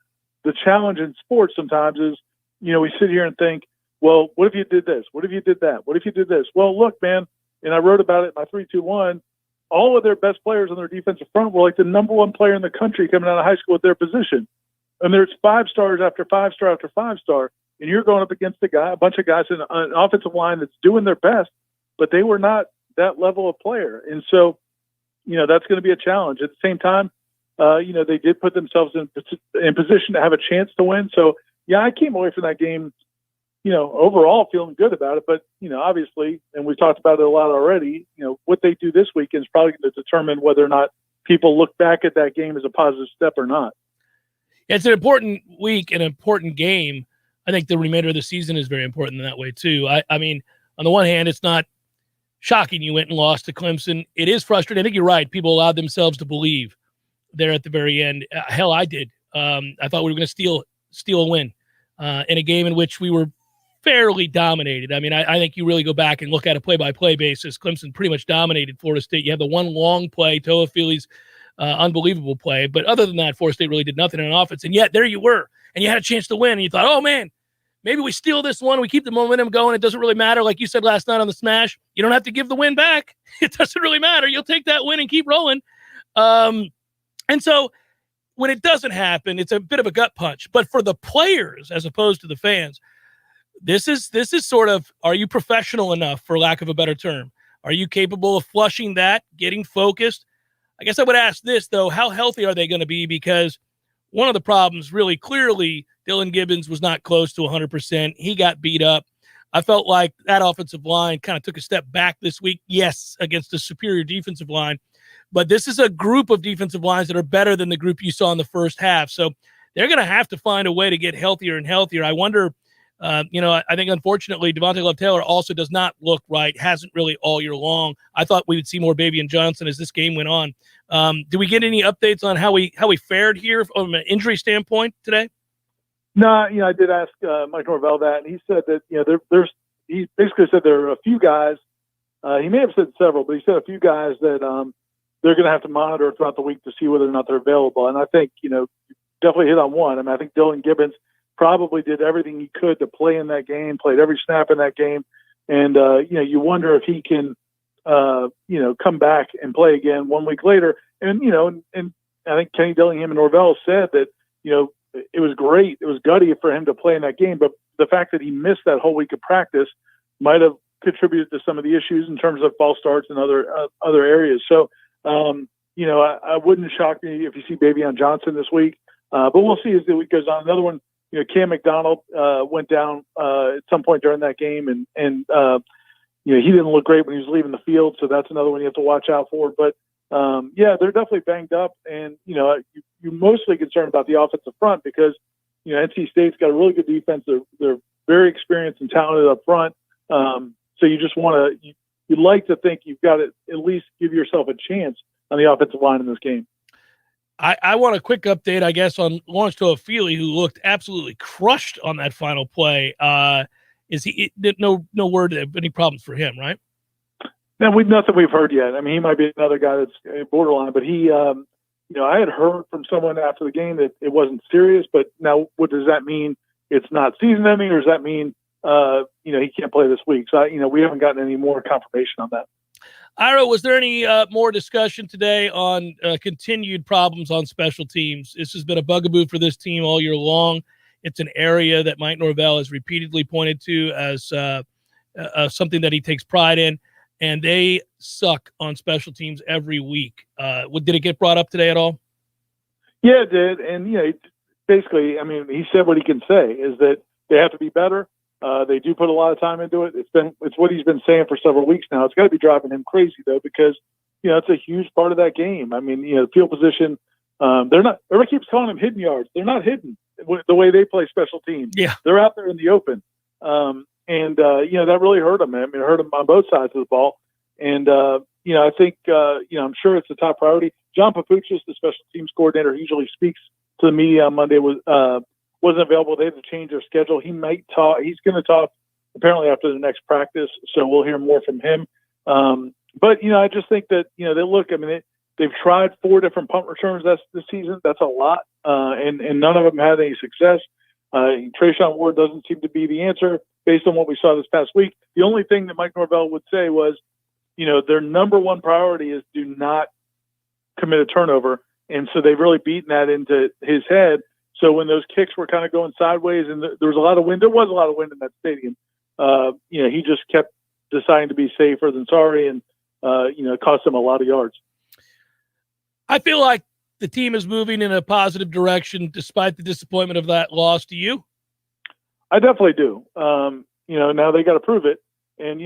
challenge in sports sometimes is, we sit here and think, well, what if you did this? What if you did that? What if you did this? Well, look, man, and I wrote about it in my 3-2-1. All of their best players on their defensive front were like the number 1 player in the country coming out of high school at their position. And there's 5 stars after 5 star after 5 star, and you're going up against a bunch of guys in an offensive line that's doing their best, but they were not that level of player. And so, that's going to be a challenge. At the same time, they did put themselves in position to have a chance to win. So, yeah, I came away from that game, overall feeling good about it. But, obviously, and we've talked about it a lot already, what they do this weekend is probably going to determine whether or not people look back at that game as a positive step or not. It's an important week, an important game. I think the remainder of the season is very important in that way, too. I mean, on the one hand, it's not shocking you went and lost to Clemson. It is frustrating. I think you're right. People allowed themselves to believe there at the very end. Hell, I did. I thought we were going to steal a win in a game in which we were fairly dominated. I mean, I think you really go back and look at a play-by-play basis. Clemson pretty much dominated Florida State. You have the one long play, Toafili's unbelievable play. But other than that, Florida State really did nothing on offense. And yet there you were, and you had a chance to win. And you thought, oh, man, maybe we steal this one. We keep the momentum going. It doesn't really matter. Like you said last night on the Smash, you don't have to give the win back. It doesn't really matter. You'll take that win and keep rolling. And so when it doesn't happen, it's a bit of a gut punch. But for the players, as opposed to the fans, this is sort of, are you professional enough, for lack of a better term? Are you capable of flushing that, getting focused? I guess I would ask this, though, how healthy are they going to be? Because one of the problems, really clearly, Dylan Gibbons was not close to 100%. He got beat up. I felt like that offensive line kind of took a step back this week. Yes, against a superior defensive line, but this is a group of defensive lines that are better than the group you saw in the first half. So they're going to have to find a way to get healthier and healthier. I wonder, I think unfortunately Devontae Love-Taylor also does not look right, hasn't really all year long. I thought we would see more Babian Johnson as this game went on. Do we get any updates on how we fared here from an injury standpoint today? No, I did ask Mike Norvell that, and he said that he basically said there are a few guys. He may have said several, but he said a few guys that they're going to have to monitor throughout the week to see whether or not they're available. And I think definitely hit on one. I mean, I think Dylan Gibbons probably did everything he could to play in that game, played every snap in that game, and you wonder if he can come back and play again 1 week later. And and I think Kenny Dillingham and Norvell said that it was great. It was gutty for him to play in that game, but the fact that he missed that whole week of practice might have contributed to some of the issues in terms of false starts and other areas. So, I wouldn't shock me if you see Babian Johnson this week, but we'll see as the week goes on. Another one, Cam McDonald went down at some point during that game, and he didn't look great when he was leaving the field. So that's another one you have to watch out for. But they're definitely banged up, and you're mostly concerned about the offensive front because NC State's got a really good defense. They're very experienced and talented up front. So you just want to you'd like to think you've got to at least give yourself a chance on the offensive line in this game. I want a quick update, I guess, on Lawrence Toafili, who looked absolutely crushed on that final play. Is he no word of any problems for him, right? No, nothing we've heard yet. I mean, he might be another guy that's borderline, but he, I had heard from someone after the game that it wasn't serious, but now what does that mean? It's not season ending, or does that mean, he can't play this week? So, we haven't gotten any more confirmation on that. Ira, was there any more discussion today on continued problems on special teams? This has been a bugaboo for this team all year long. It's an area that Mike Norvell has repeatedly pointed to as something that he takes pride in, and they suck on special teams every week. Did it get brought up today at all? Yeah, it did. And, basically, I mean, he said what he can say is that they have to be better. They do put a lot of time into it. It's what he's been saying for several weeks now. It's got to be driving him crazy though, because it's a huge part of that game. I mean, the field position, everybody keeps calling them hidden yards. They're not hidden the way they play special teams. Yeah, they're out there in the open, and that really hurt them. I mean, it hurt them on both sides of the ball. And I think I'm sure it's a top priority. John Papuchis, the special teams coordinator, usually speaks to the media on Monday. Wasn't available. They had to change their schedule. He might talk. He's going to talk apparently after the next practice, so we'll hear more from him. But I just think that they look. I mean, they've tried 4 different punt returns this season. That's a lot, and none of them had any success. Trayshawn Ward doesn't seem to be the answer based on what we saw this past week. The only thing that Mike Norvell would say was, their number one priority is do not commit a turnover, and so they've really beaten that into his head. So when those kicks were kind of going sideways and there was a lot of wind, there was a lot of wind in that stadium. He just kept deciding to be safer than sorry, and it cost him a lot of yards. I feel like the team is moving in a positive direction despite the disappointment of that loss. Do you? I definitely do. Now they got to prove it. And,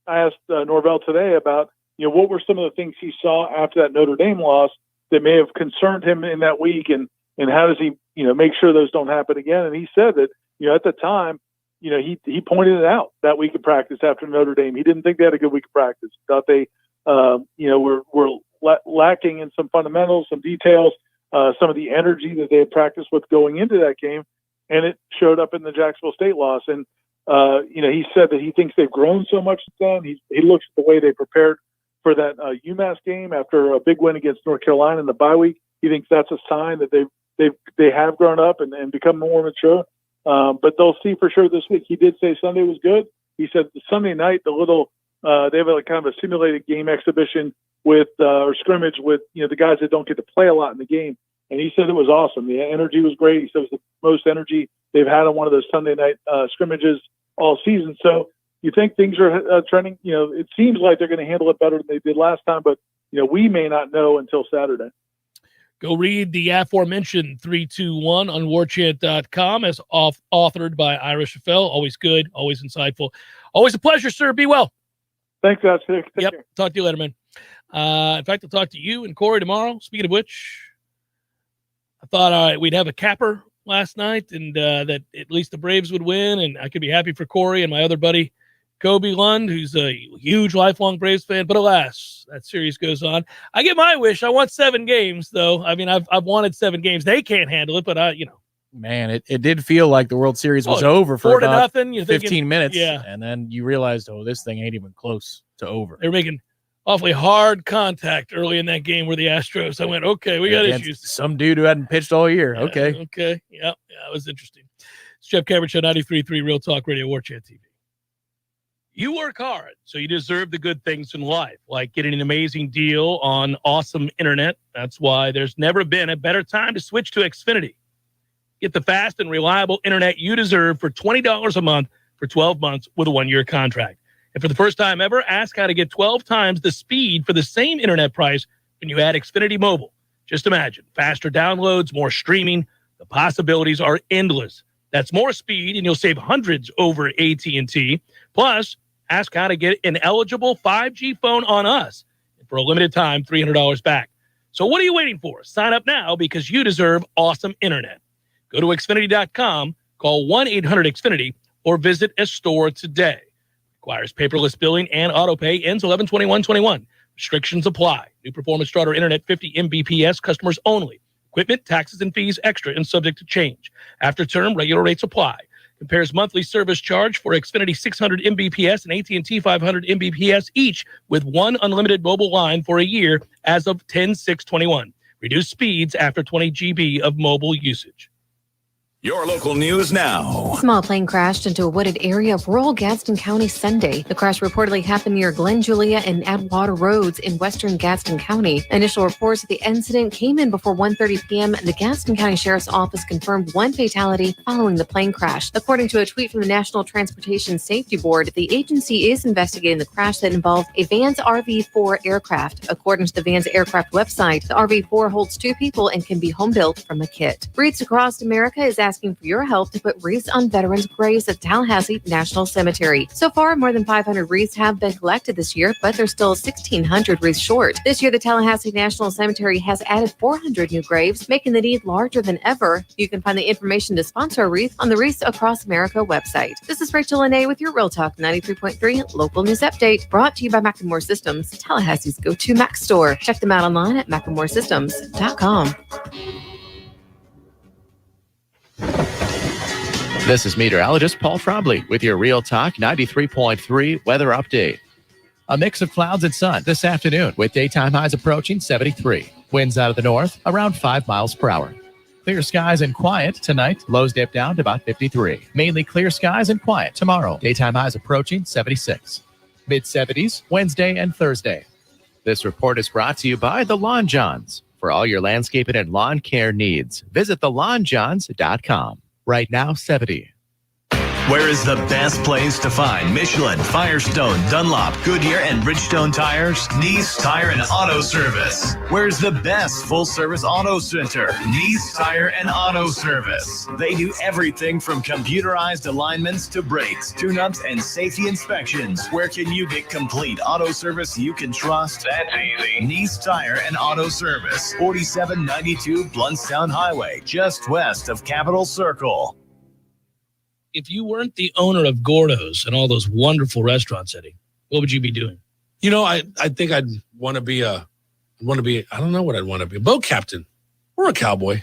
I asked Norvell today about, what were some of the things he saw after that Notre Dame loss that may have concerned him in that week, and how does he, make sure those don't happen again? And he said that, at the time, he pointed it out that week of practice after Notre Dame. He didn't think they had a good week of practice. He thought they, were lacking in some fundamentals, some details, some of the energy that they had practiced with going into that game, and it showed up in the Jacksonville State loss. And he said that he thinks they've grown so much since then. He looks at the way they prepared for that UMass game after a big win against North Carolina in the bye week. He thinks that's a sign that they have grown up and become more mature. But they'll see for sure this week. He did say Sunday was good. He said the Sunday night, they have a kind of a simulated game exhibition with or scrimmage with the guys that don't get to play a lot in the game. And he said it was awesome. The energy was great. He said it was the most energy they've had on one of those Sunday night scrimmages all season. So you think things are trending? It seems like they're going to handle it better than they did last time, but we may not know until Saturday. Go read the aforementioned 321 on warchant.com as authored by Irish Fell. Always good, always insightful. Always a pleasure, sir. Be well. Thanks, guys. Take Yep. care. Talk to you later, man. In fact, I'll talk to you and Corey tomorrow. Speaking of which, I thought we'd have a capper last night and that at least the Braves would win, and I could be happy for Corey and my other buddy, Kobe Lund, who's a huge lifelong Braves fan. But alas, that series goes on. I get my wish. I want 7 games, though. I mean, I've wanted 7 games. They can't handle it, but Man, it did feel like the World Series was over for 4 to about nothing. You're 15 thinking, minutes. Yeah. And then you realized, this thing ain't even close to over. They're making awfully hard contact early in that game where the Astros. I went, okay, we got Against issues. Some dude who hadn't pitched all year. Okay. Okay. Yeah, it was interesting. It's Jeff Cameron Show, 93.3 Real Talk Radio, Warchant TV. You work hard, so you deserve the good things in life, like getting an amazing deal on awesome internet. That's why there's never been a better time to switch to Xfinity. Get the fast and reliable internet you deserve for $20 a month for 12 months with a 1-year contract. And for the first time ever, ask how to get 12 times the speed for the same internet price when you add Xfinity Mobile. Just imagine, faster downloads, more streaming. The possibilities are endless. That's more speed, and you'll save hundreds over AT&T. Plus, ask how to get an eligible 5G phone on us. And for a limited time, $300 back. So what are you waiting for? Sign up now because you deserve awesome internet. Go to Xfinity.com, call 1-800-XFINITY, or visit a store today. Requires paperless billing and auto pay. Ends 11/21/21. Restrictions apply. New performance starter internet 50 Mbps customers only. Equipment, taxes, and fees extra and subject to change. After term, regular rates apply. Compares monthly service charge for Xfinity 600 Mbps and AT&T 500 Mbps each with 1 unlimited mobile line for a year as of 10/6/21. Reduced speeds after 20 GB of mobile usage. Your local news now. Small plane crashed into a wooded area of rural Gadsden County Sunday. The crash reportedly happened near Glen Julia and Atwater Roads in western Gadsden County. Initial reports of the incident came in before 1:30 p.m. The Gadsden County Sheriff's Office confirmed 1 fatality following the plane crash. According to a tweet from the National Transportation Safety Board, the agency is investigating the crash that involved a Vans RV-4 aircraft. According to the Vans aircraft website, the RV-4 holds 2 people and can be home built from a kit. Wreaths Across America is asking for your help to put wreaths on veterans' graves at Tallahassee National Cemetery. So far, more than 500 wreaths have been collected this year, but there's still 1,600 wreaths short. This year, the Tallahassee National Cemetery has added 400 new graves, making the need larger than ever. You can find the information to sponsor a wreath on the Wreaths Across America website. This is Rachel Lene with your Real Talk 93.3 local news update, brought to you by Macklemore Systems, Tallahassee's go-to Mac store. Check them out online at MacklemoreSystems.com. This is meteorologist Paul Trombley with your Real Talk 93.3 weather update. A mix of clouds and sun this afternoon with daytime highs approaching 73. Winds out of the north around 5 miles per hour. Clear skies and quiet tonight. Lows dip down to about 53. Mainly clear skies and quiet tomorrow. Daytime highs approaching 76. Mid-70s Wednesday and Thursday. This report is brought to you by The Lawn Johns. For all your landscaping and lawn care needs, visit thelawnjohns.com. Right now, 70. Where is the best place to find Michelin, Firestone, Dunlop, Goodyear, and Bridgestone tires? Nice Tire and Auto Service. Where's the best full-service auto center? Nice Tire and Auto Service. They do everything from computerized alignments to brakes, tune-ups, and safety inspections. Where can you get complete auto service you can trust? That's easy. Nice Tire and Auto Service. 4792 Bluntstown Highway, just west of Capitol Circle. If you weren't the owner of Gordo's and all those wonderful restaurants, Eddie, what would you be doing? You know, I think I'd want to be I don't know what I'd want to be, a boat captain or a cowboy. Do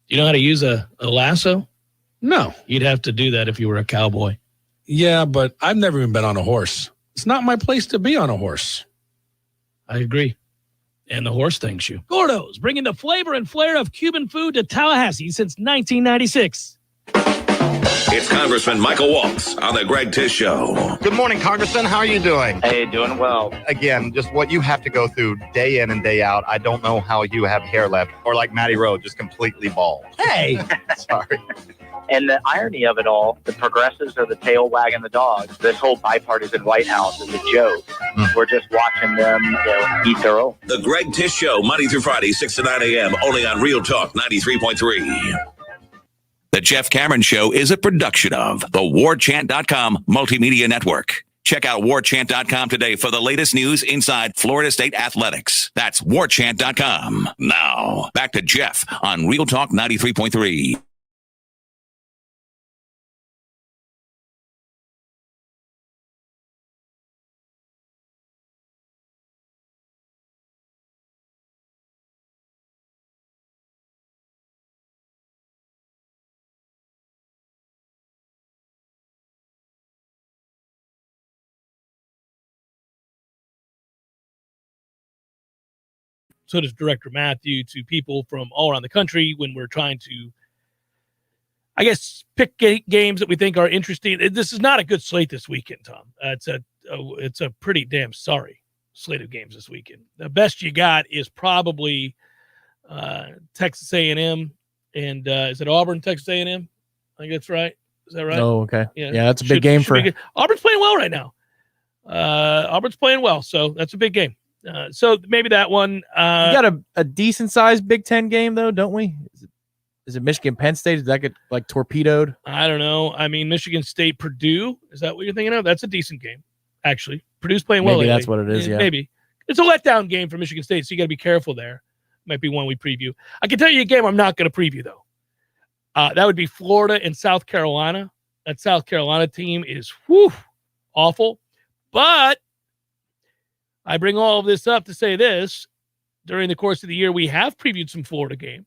you know how to use a lasso? No. You'd have to do that if you were a cowboy. Yeah, but I've never even been on a horse. It's not my place to be on a horse. I agree. And the horse thanks you. Gordo's, bringing the flavor and flair of Cuban food to Tallahassee since 1996. It's Congressman Michael Waltz on the Greg Tish Show. Good morning, Congressman. How are you doing? Hey, doing well. Again, just what you have to go through day in and day out. I don't know how you have hair left, or like Matty Rowe, just completely bald. Hey! Sorry. And the irony of it all, the progressives are the tail wagging the dogs. This whole bipartisan White House is a joke. We're just watching them eat their own. The Greg Tish Show, Monday through Friday, 6 to 9 a.m., only on Real Talk 93.3. The Jeff Cameron Show is a production of the Warchant.com Multimedia Network. Check out Warchant.com today for the latest news inside Florida State athletics. That's Warchant.com. Now, back to Jeff on Real Talk 93.3. So does Director Matthew, to people from all around the country when we're trying to, I guess, pick games that we think are interesting. This is not a good slate this weekend, Tom. It's a pretty damn sorry slate of games this weekend. The best you got is probably Texas A&M and is it Auburn, Texas A&M? I think that's right. Is that right? Oh, okay. Yeah, that's a big game for Auburn's playing well right now. Auburn's playing well, so that's a big game. So maybe that one. We got a decent sized Big Ten game though, don't we? Is it Michigan Penn State? Does that get like torpedoed? I don't know. I mean, Michigan State Purdue, is that what you're thinking of? That's a decent game, actually. Purdue's playing well. Maybe lately. that's what it is. Yeah, maybe it's a letdown game for Michigan State, so you got to be careful there. Might be one we preview. I can tell you a game I'm not going to preview though. That would be Florida and South Carolina. That South Carolina team is awful, but I bring all of this up to say this. During the course of the year, we have previewed some Florida games.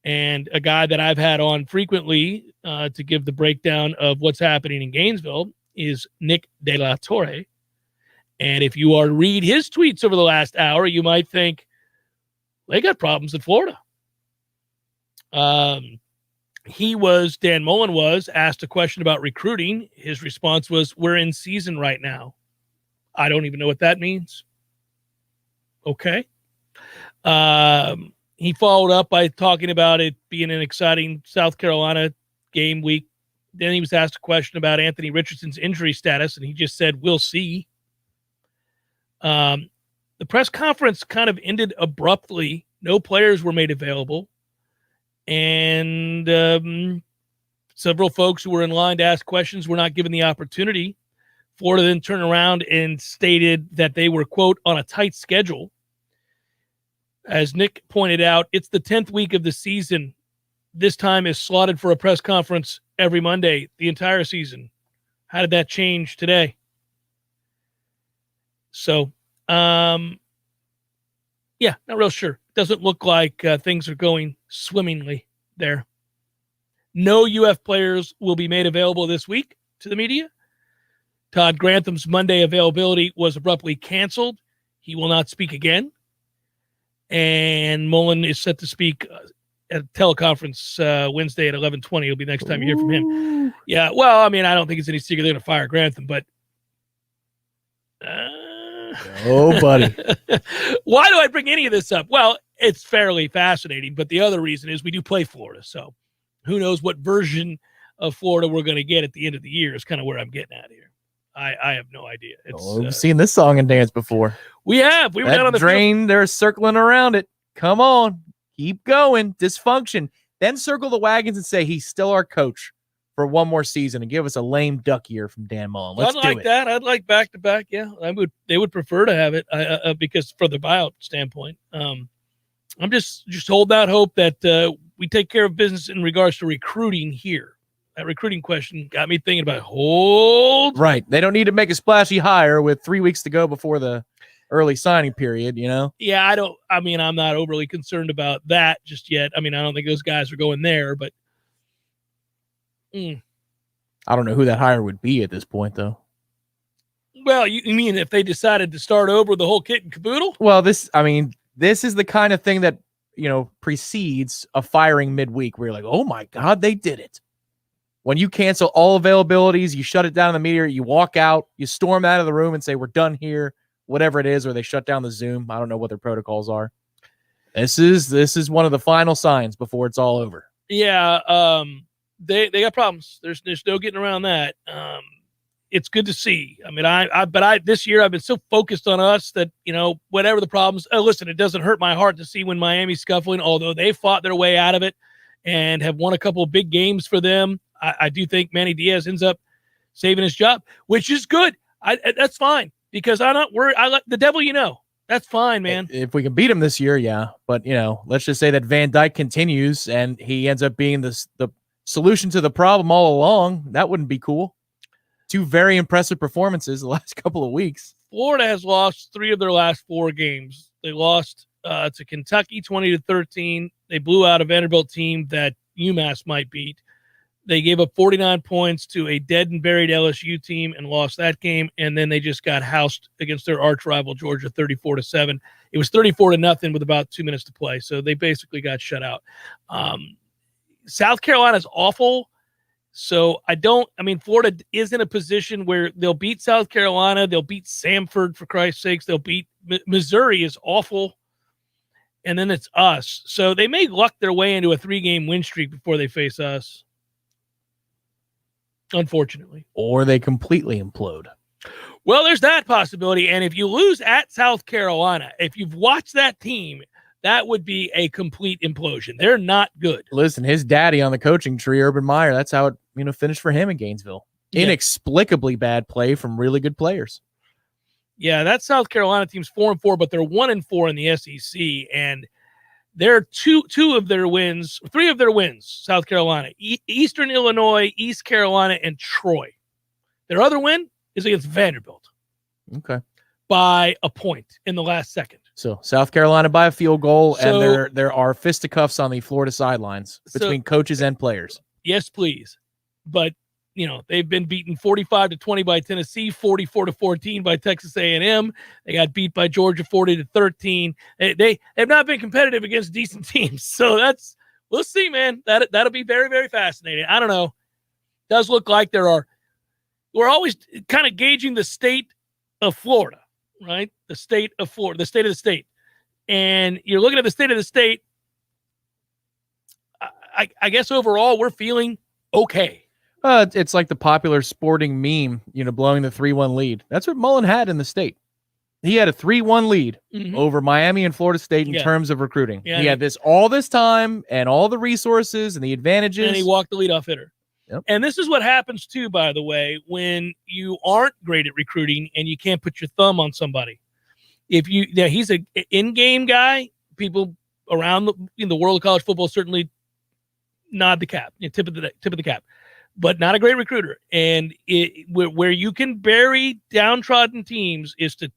And a guy that I've had on frequently to give the breakdown of what's happening in Gainesville is Nick De La Torre. And if you are to read his tweets over the last hour, you might think they got problems in Florida. Dan Mullen was asked a question about recruiting. His response was, "We're in season right now." I don't even know what that means. Okay. He followed up by talking about it being an exciting South Carolina game week. Then he was asked a question about Anthony Richardson's injury status, and he just said, "We'll see." The press conference kind of ended abruptly. No players were made available. And several folks who were in line to ask questions were not given the opportunity. Florida then turned around and stated that they were, quote, on a tight schedule. As Nick pointed out, it's the 10th week of the season. This time is slotted for a press conference every Monday, the entire season. How did that change today? So, not real sure. Doesn't look like things are going swimmingly there. No UF players will be made available this week to the media. Todd Grantham's Monday availability was abruptly canceled. He will not speak again. And Mullen is set to speak at a teleconference Wednesday at 11:20. It'll be the next time you hear from him. Yeah, well, I mean, I don't think it's any secret they're going to fire Grantham, but... oh, buddy. Why do I bring any of this up? Well, it's fairly fascinating, but the other reason is we do play Florida, so who knows what version of Florida we're going to get at the end of the year is kind of where I'm getting at here. I have no idea. We've seen this song and dance before. We have. We were down on the drain. field. They're circling around it. Come on. Keep going. Dysfunction. Then circle the wagons and say he's still our coach for one more season and give us a lame duck year from Dan Mullen. Let's I'd like that. I'd like back-to-back. Yeah, they would prefer to have it because for the buyout standpoint. I'm just holding out hope that we take care of business in regards to recruiting here. That recruiting question got me thinking about Right. They don't need to make a splashy hire with 3 weeks to go before the early signing period, you know? Yeah, I'm not overly concerned about that just yet. I mean, I don't think those guys are going there, but I don't know who that hire would be at this point, though. Well, you mean if they decided to start over the whole kit and caboodle? Well, this is the kind of thing that, precedes a firing midweek where you're like, oh my God, they did it. When you cancel all availabilities, you shut it down in the media, you walk out, you storm out of the room and say, we're done here, whatever it is, or they shut down the Zoom. I don't know what their protocols are. This is one of the final signs before it's all over. Yeah. they got problems. There's no getting around that. It's good to see. I mean, this year I've been so focused on us that, whatever the problems, listen, it doesn't hurt my heart to see when Miami's scuffling, although they fought their way out of it and have won a couple of big games for them. I do think Manny Diaz ends up saving his job, which is good. That's fine because I'm not worried. I let the devil, that's fine, man. If we can beat him this year, yeah. But, let's just say that Van Dyke continues and he ends up being the solution to the problem all along. That wouldn't be cool. 2 very impressive performances the last couple of weeks. Florida has lost 3 of their last 4 games. They lost to Kentucky 20-13. They blew out a Vanderbilt team that UMass might beat. They gave up 49 points to a dead and buried LSU team and lost that game. And then they just got housed against their arch rival Georgia 34-7. It was 34-0 with about 2 minutes to play. So they basically got shut out. South Carolina's awful. So Florida is in a position where they'll beat South Carolina. They'll beat Samford, for Christ's sakes. They'll beat Missouri is awful. And then it's us. So they may luck their way into a 3-game win streak before they face us. Unfortunately. Or they completely implode. Well, there's that possibility. And if you lose at South Carolina, if you've watched that team, that would be a complete implosion. They're not good. Listen, his daddy on the coaching tree, Urban Meyer, that's how it finished for him in Gainesville. Yeah. Inexplicably bad play from really good players. Yeah, that South Carolina team's 4-4, but they're 1-4 in the SEC, and they're 3 of their wins, South Carolina, Eastern Illinois, East Carolina, and Troy. Their other win is against Vanderbilt. Okay. By a point in the last second. So South Carolina by a field goal, and there are fisticuffs on the Florida sidelines between coaches and players. Yes, please. But, they've been beaten 45-20 by Tennessee, 44-14 by Texas A&M. They got beat by Georgia 40-13. They have not been competitive against decent teams. So we'll see, man. That'll be very, very fascinating. I don't know. It does look like we're always kind of gauging the state of Florida, right? The state of Florida, the state of the state. And you're looking at the state of the state. I guess overall we're feeling okay. It's like the popular sporting meme, blowing the 3-1 lead. That's what Mullen had in the state. He had a 3-1 lead over Miami and Florida State in terms of recruiting. Yeah, he had all this time and all the resources and the advantages. And he walked the leadoff hitter. Yep. And this is what happens too, by the way, when you aren't great at recruiting and you can't put your thumb on somebody. He's an in-game guy. People around the world of college football certainly nod the cap, tip of the cap, but not a great recruiter. And where you can bury downtrodden teams is to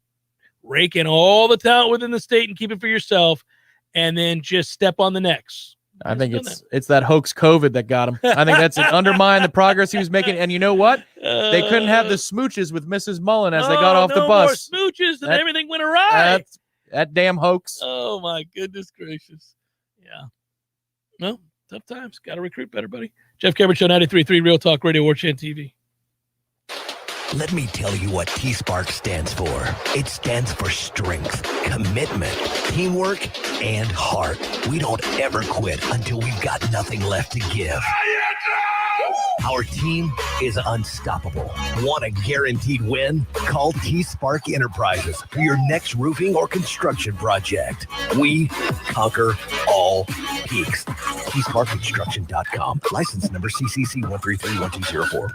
rake in all the talent within the state and keep it for yourself, and then just step on the necks. I think it's that hoax COVID that got him. I think that's undermined the progress he was making. And you know what? They couldn't have the smooches with Mrs. Mullen as they got off the bus. More smooches and everything went awry. That damn hoax. Oh my goodness gracious. Yeah. No, tough times. Got to recruit better, buddy. Jeff Cameron Show, 93.3 Real Talk Radio, Warchant TV. Let me tell you what T-Spark stands for. It stands for strength, commitment, teamwork, and heart. We don't ever quit until we've got nothing left to give. Our team is unstoppable. Want a guaranteed win? Call T-Spark Enterprises for your next roofing or construction project. We conquer all peaks. TSparkConstruction.com. License number CCC 1331204.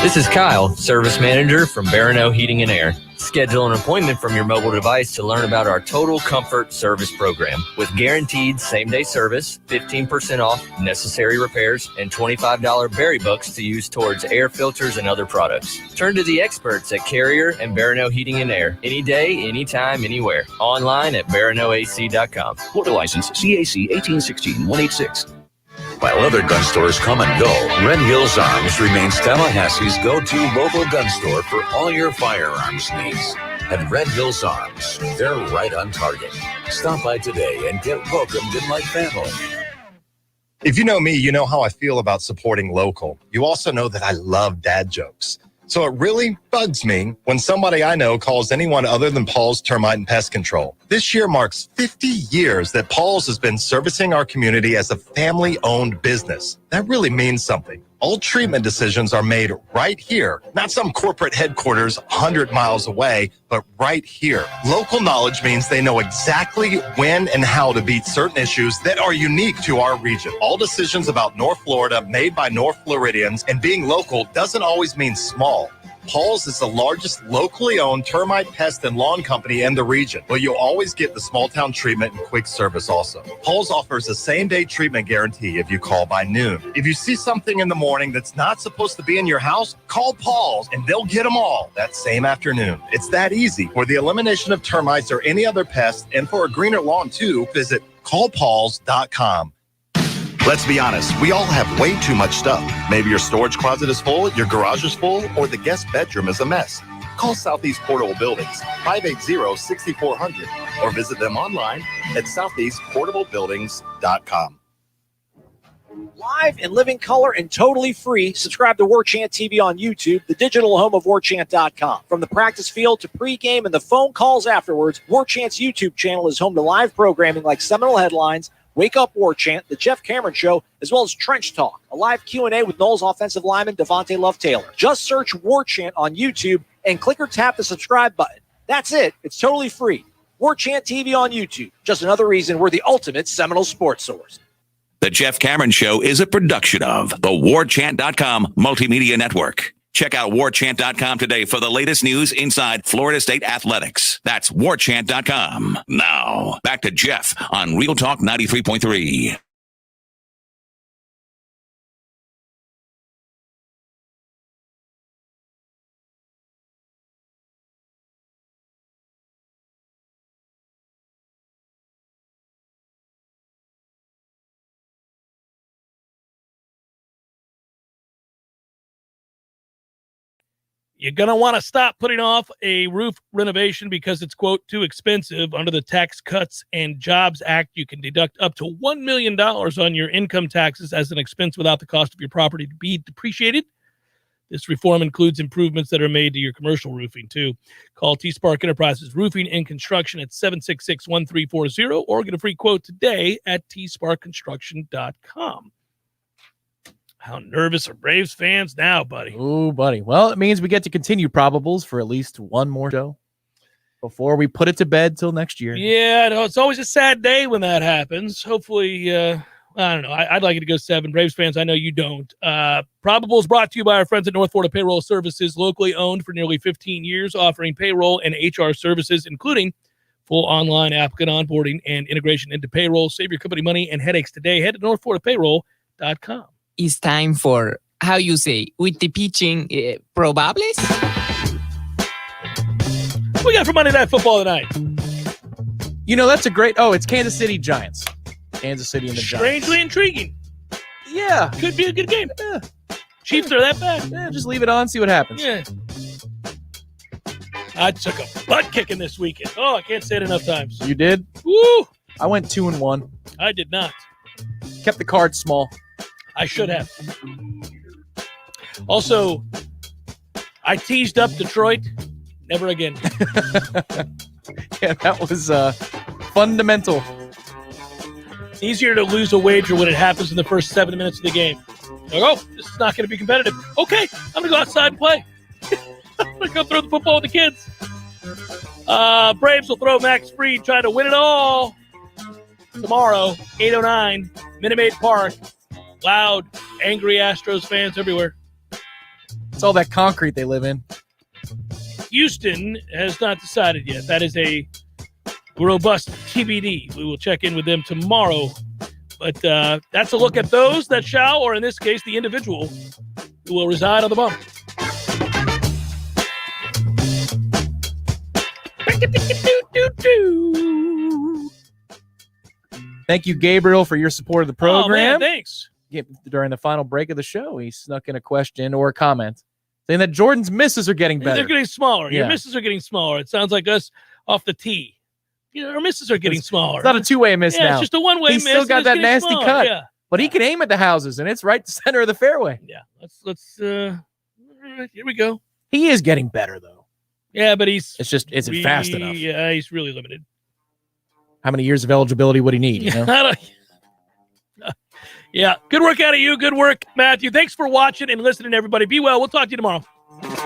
This is Kyle, Service Manager from Barano Heating and Air. Schedule an appointment from your mobile device to learn about our Total Comfort Service Program. With guaranteed same-day service, 15% off necessary repairs, and $25 berry bucks to use towards air filters and other products. Turn to the experts at Carrier and Barano Heating and Air. Any day, anytime, anywhere. Online at baranoac.com. Florida license CAC 1816-186. While other gun stores come and go, Red Hills Arms remains Tallahassee's go-to local gun store for all your firearms needs. At Red Hills Arms, they're right on target. Stop by today and get welcomed in like family. If you know me, you know how I feel about supporting local. You also know that I love dad jokes. So it really bugs me when somebody I know calls anyone other than Paul's Termite and Pest Control. This year marks 50 years that Paul's has been servicing our community as a family-owned business. That really means something. All treatment decisions are made right here, not some corporate headquarters 100 miles away, but right here. Local knowledge means they know exactly when and how to beat certain issues that are unique to our region. All decisions about North Florida made by North Floridians, and being local doesn't always mean small. Paul's is the largest locally owned termite, pest, and lawn company in the region, but you'll always get the small town treatment and quick service also. Paul's offers a same-day treatment guarantee if you call by noon. If you see something in the morning that's not supposed to be in your house, call Paul's and they'll get them all that same afternoon. It's that easy. For the elimination of termites or any other pest, and for a greener lawn too, visit callpauls.com. Let's be honest, we all have way too much stuff. Maybe your storage closet is full, your garage is full, or the guest bedroom is a mess. Call Southeast Portable Buildings, 580-6400, or visit them online at southeastportablebuildings.com. Live in living color and totally free. Subscribe to Warchant TV on YouTube, the digital home of Warchant.com. From the practice field to pregame and the phone calls afterwards, Warchant's YouTube channel is home to live programming like Seminole Headlines, Wake Up Warchant, The Jeff Cameron Show, as well as Trench Talk, a live Q&A with Noles offensive lineman Devontae Love-Taylor. Just search Warchant on YouTube and click or tap the subscribe button. That's it. It's totally free. Warchant TV on YouTube. Just another reason we're the ultimate Seminole sports source. The Jeff Cameron Show is a production of the Warchant.com Multimedia Network. Check out Warchant.com today for the latest news inside Florida State athletics. That's Warchant.com. Now, back to Jeff on Real Talk 93.3. You're going to want to stop putting off a roof renovation because it's, quote, too expensive. Under the Tax Cuts and Jobs Act, you can deduct up to $1 million on your income taxes as an expense without the cost of your property to be depreciated. This reform includes improvements that are made to your commercial roofing, too. Call T-Spark Enterprises Roofing and Construction at 766-1340 or get a free quote today at tsparkconstruction.com. How nervous are Braves fans now, buddy? Oh, buddy. Well, it means we get to continue probables for at least one more show before we put it to bed till next year. Yeah, no, it's always a sad day when that happens. Hopefully, I don't know. I'd like it to go 7. Braves fans, I know you don't. Probables brought to you by our friends at North Florida Payroll Services, locally owned for nearly 15 years, offering payroll and HR services, including full online applicant onboarding and integration into payroll. Save your company money and headaches today. Head to northfloridapayroll.com. It's time for, how you say, with the pitching, probables? What we got for Monday Night Football tonight? You know, that's a great... Oh, it's Kansas City Giants. Kansas City and the Giants. Strangely intriguing. Yeah. Could be a good game. Yeah. Chiefs are that bad. Yeah, just leave it on, see what happens. Yeah. I took a butt kicking this weekend. Oh, I can't say it enough times. You did? Woo! I went 2-1. I did not. Kept the card small. I should have. Also, I teased up Detroit. Never again. Yeah, that was fundamental. Easier to lose a wager when it happens in the first 7 minutes of the game. Like, oh, this is not going to be competitive. Okay, I'm going to go outside and play. I'm going to go throw the football with the kids. Braves will throw Max Fried trying to win it all tomorrow, 8:09, Minute Maid Park. Loud, angry Astros fans everywhere. It's all that concrete they live in. Houston has not decided yet. That is a robust TBD. We will check in with them tomorrow. But that's a look at those that shall, or in this case, the individual who will reside on the bump. Thank you, Gabriel, for your support of the program. Oh, man, thanks. During the final break of the show, he snuck in a question or a comment saying that Jordan's misses are getting better. They're getting smaller. Yeah. Your misses are getting smaller. It sounds like us off the tee. You know, our misses are getting smaller. It's not a two-way miss now. It's just a one-way miss. He's still got that nasty smaller. cut. Yeah. But he can aim at the houses, and it's right to center of the fairway. Yeah. Let's all right, here we go. He is getting better though. Yeah, but it's isn't fast enough. Yeah, he's really limited. How many years of eligibility would he need? You know? Yeah, good work out of you. Good work, Matthew. Thanks for watching and listening, everybody. Be well. We'll talk to you tomorrow.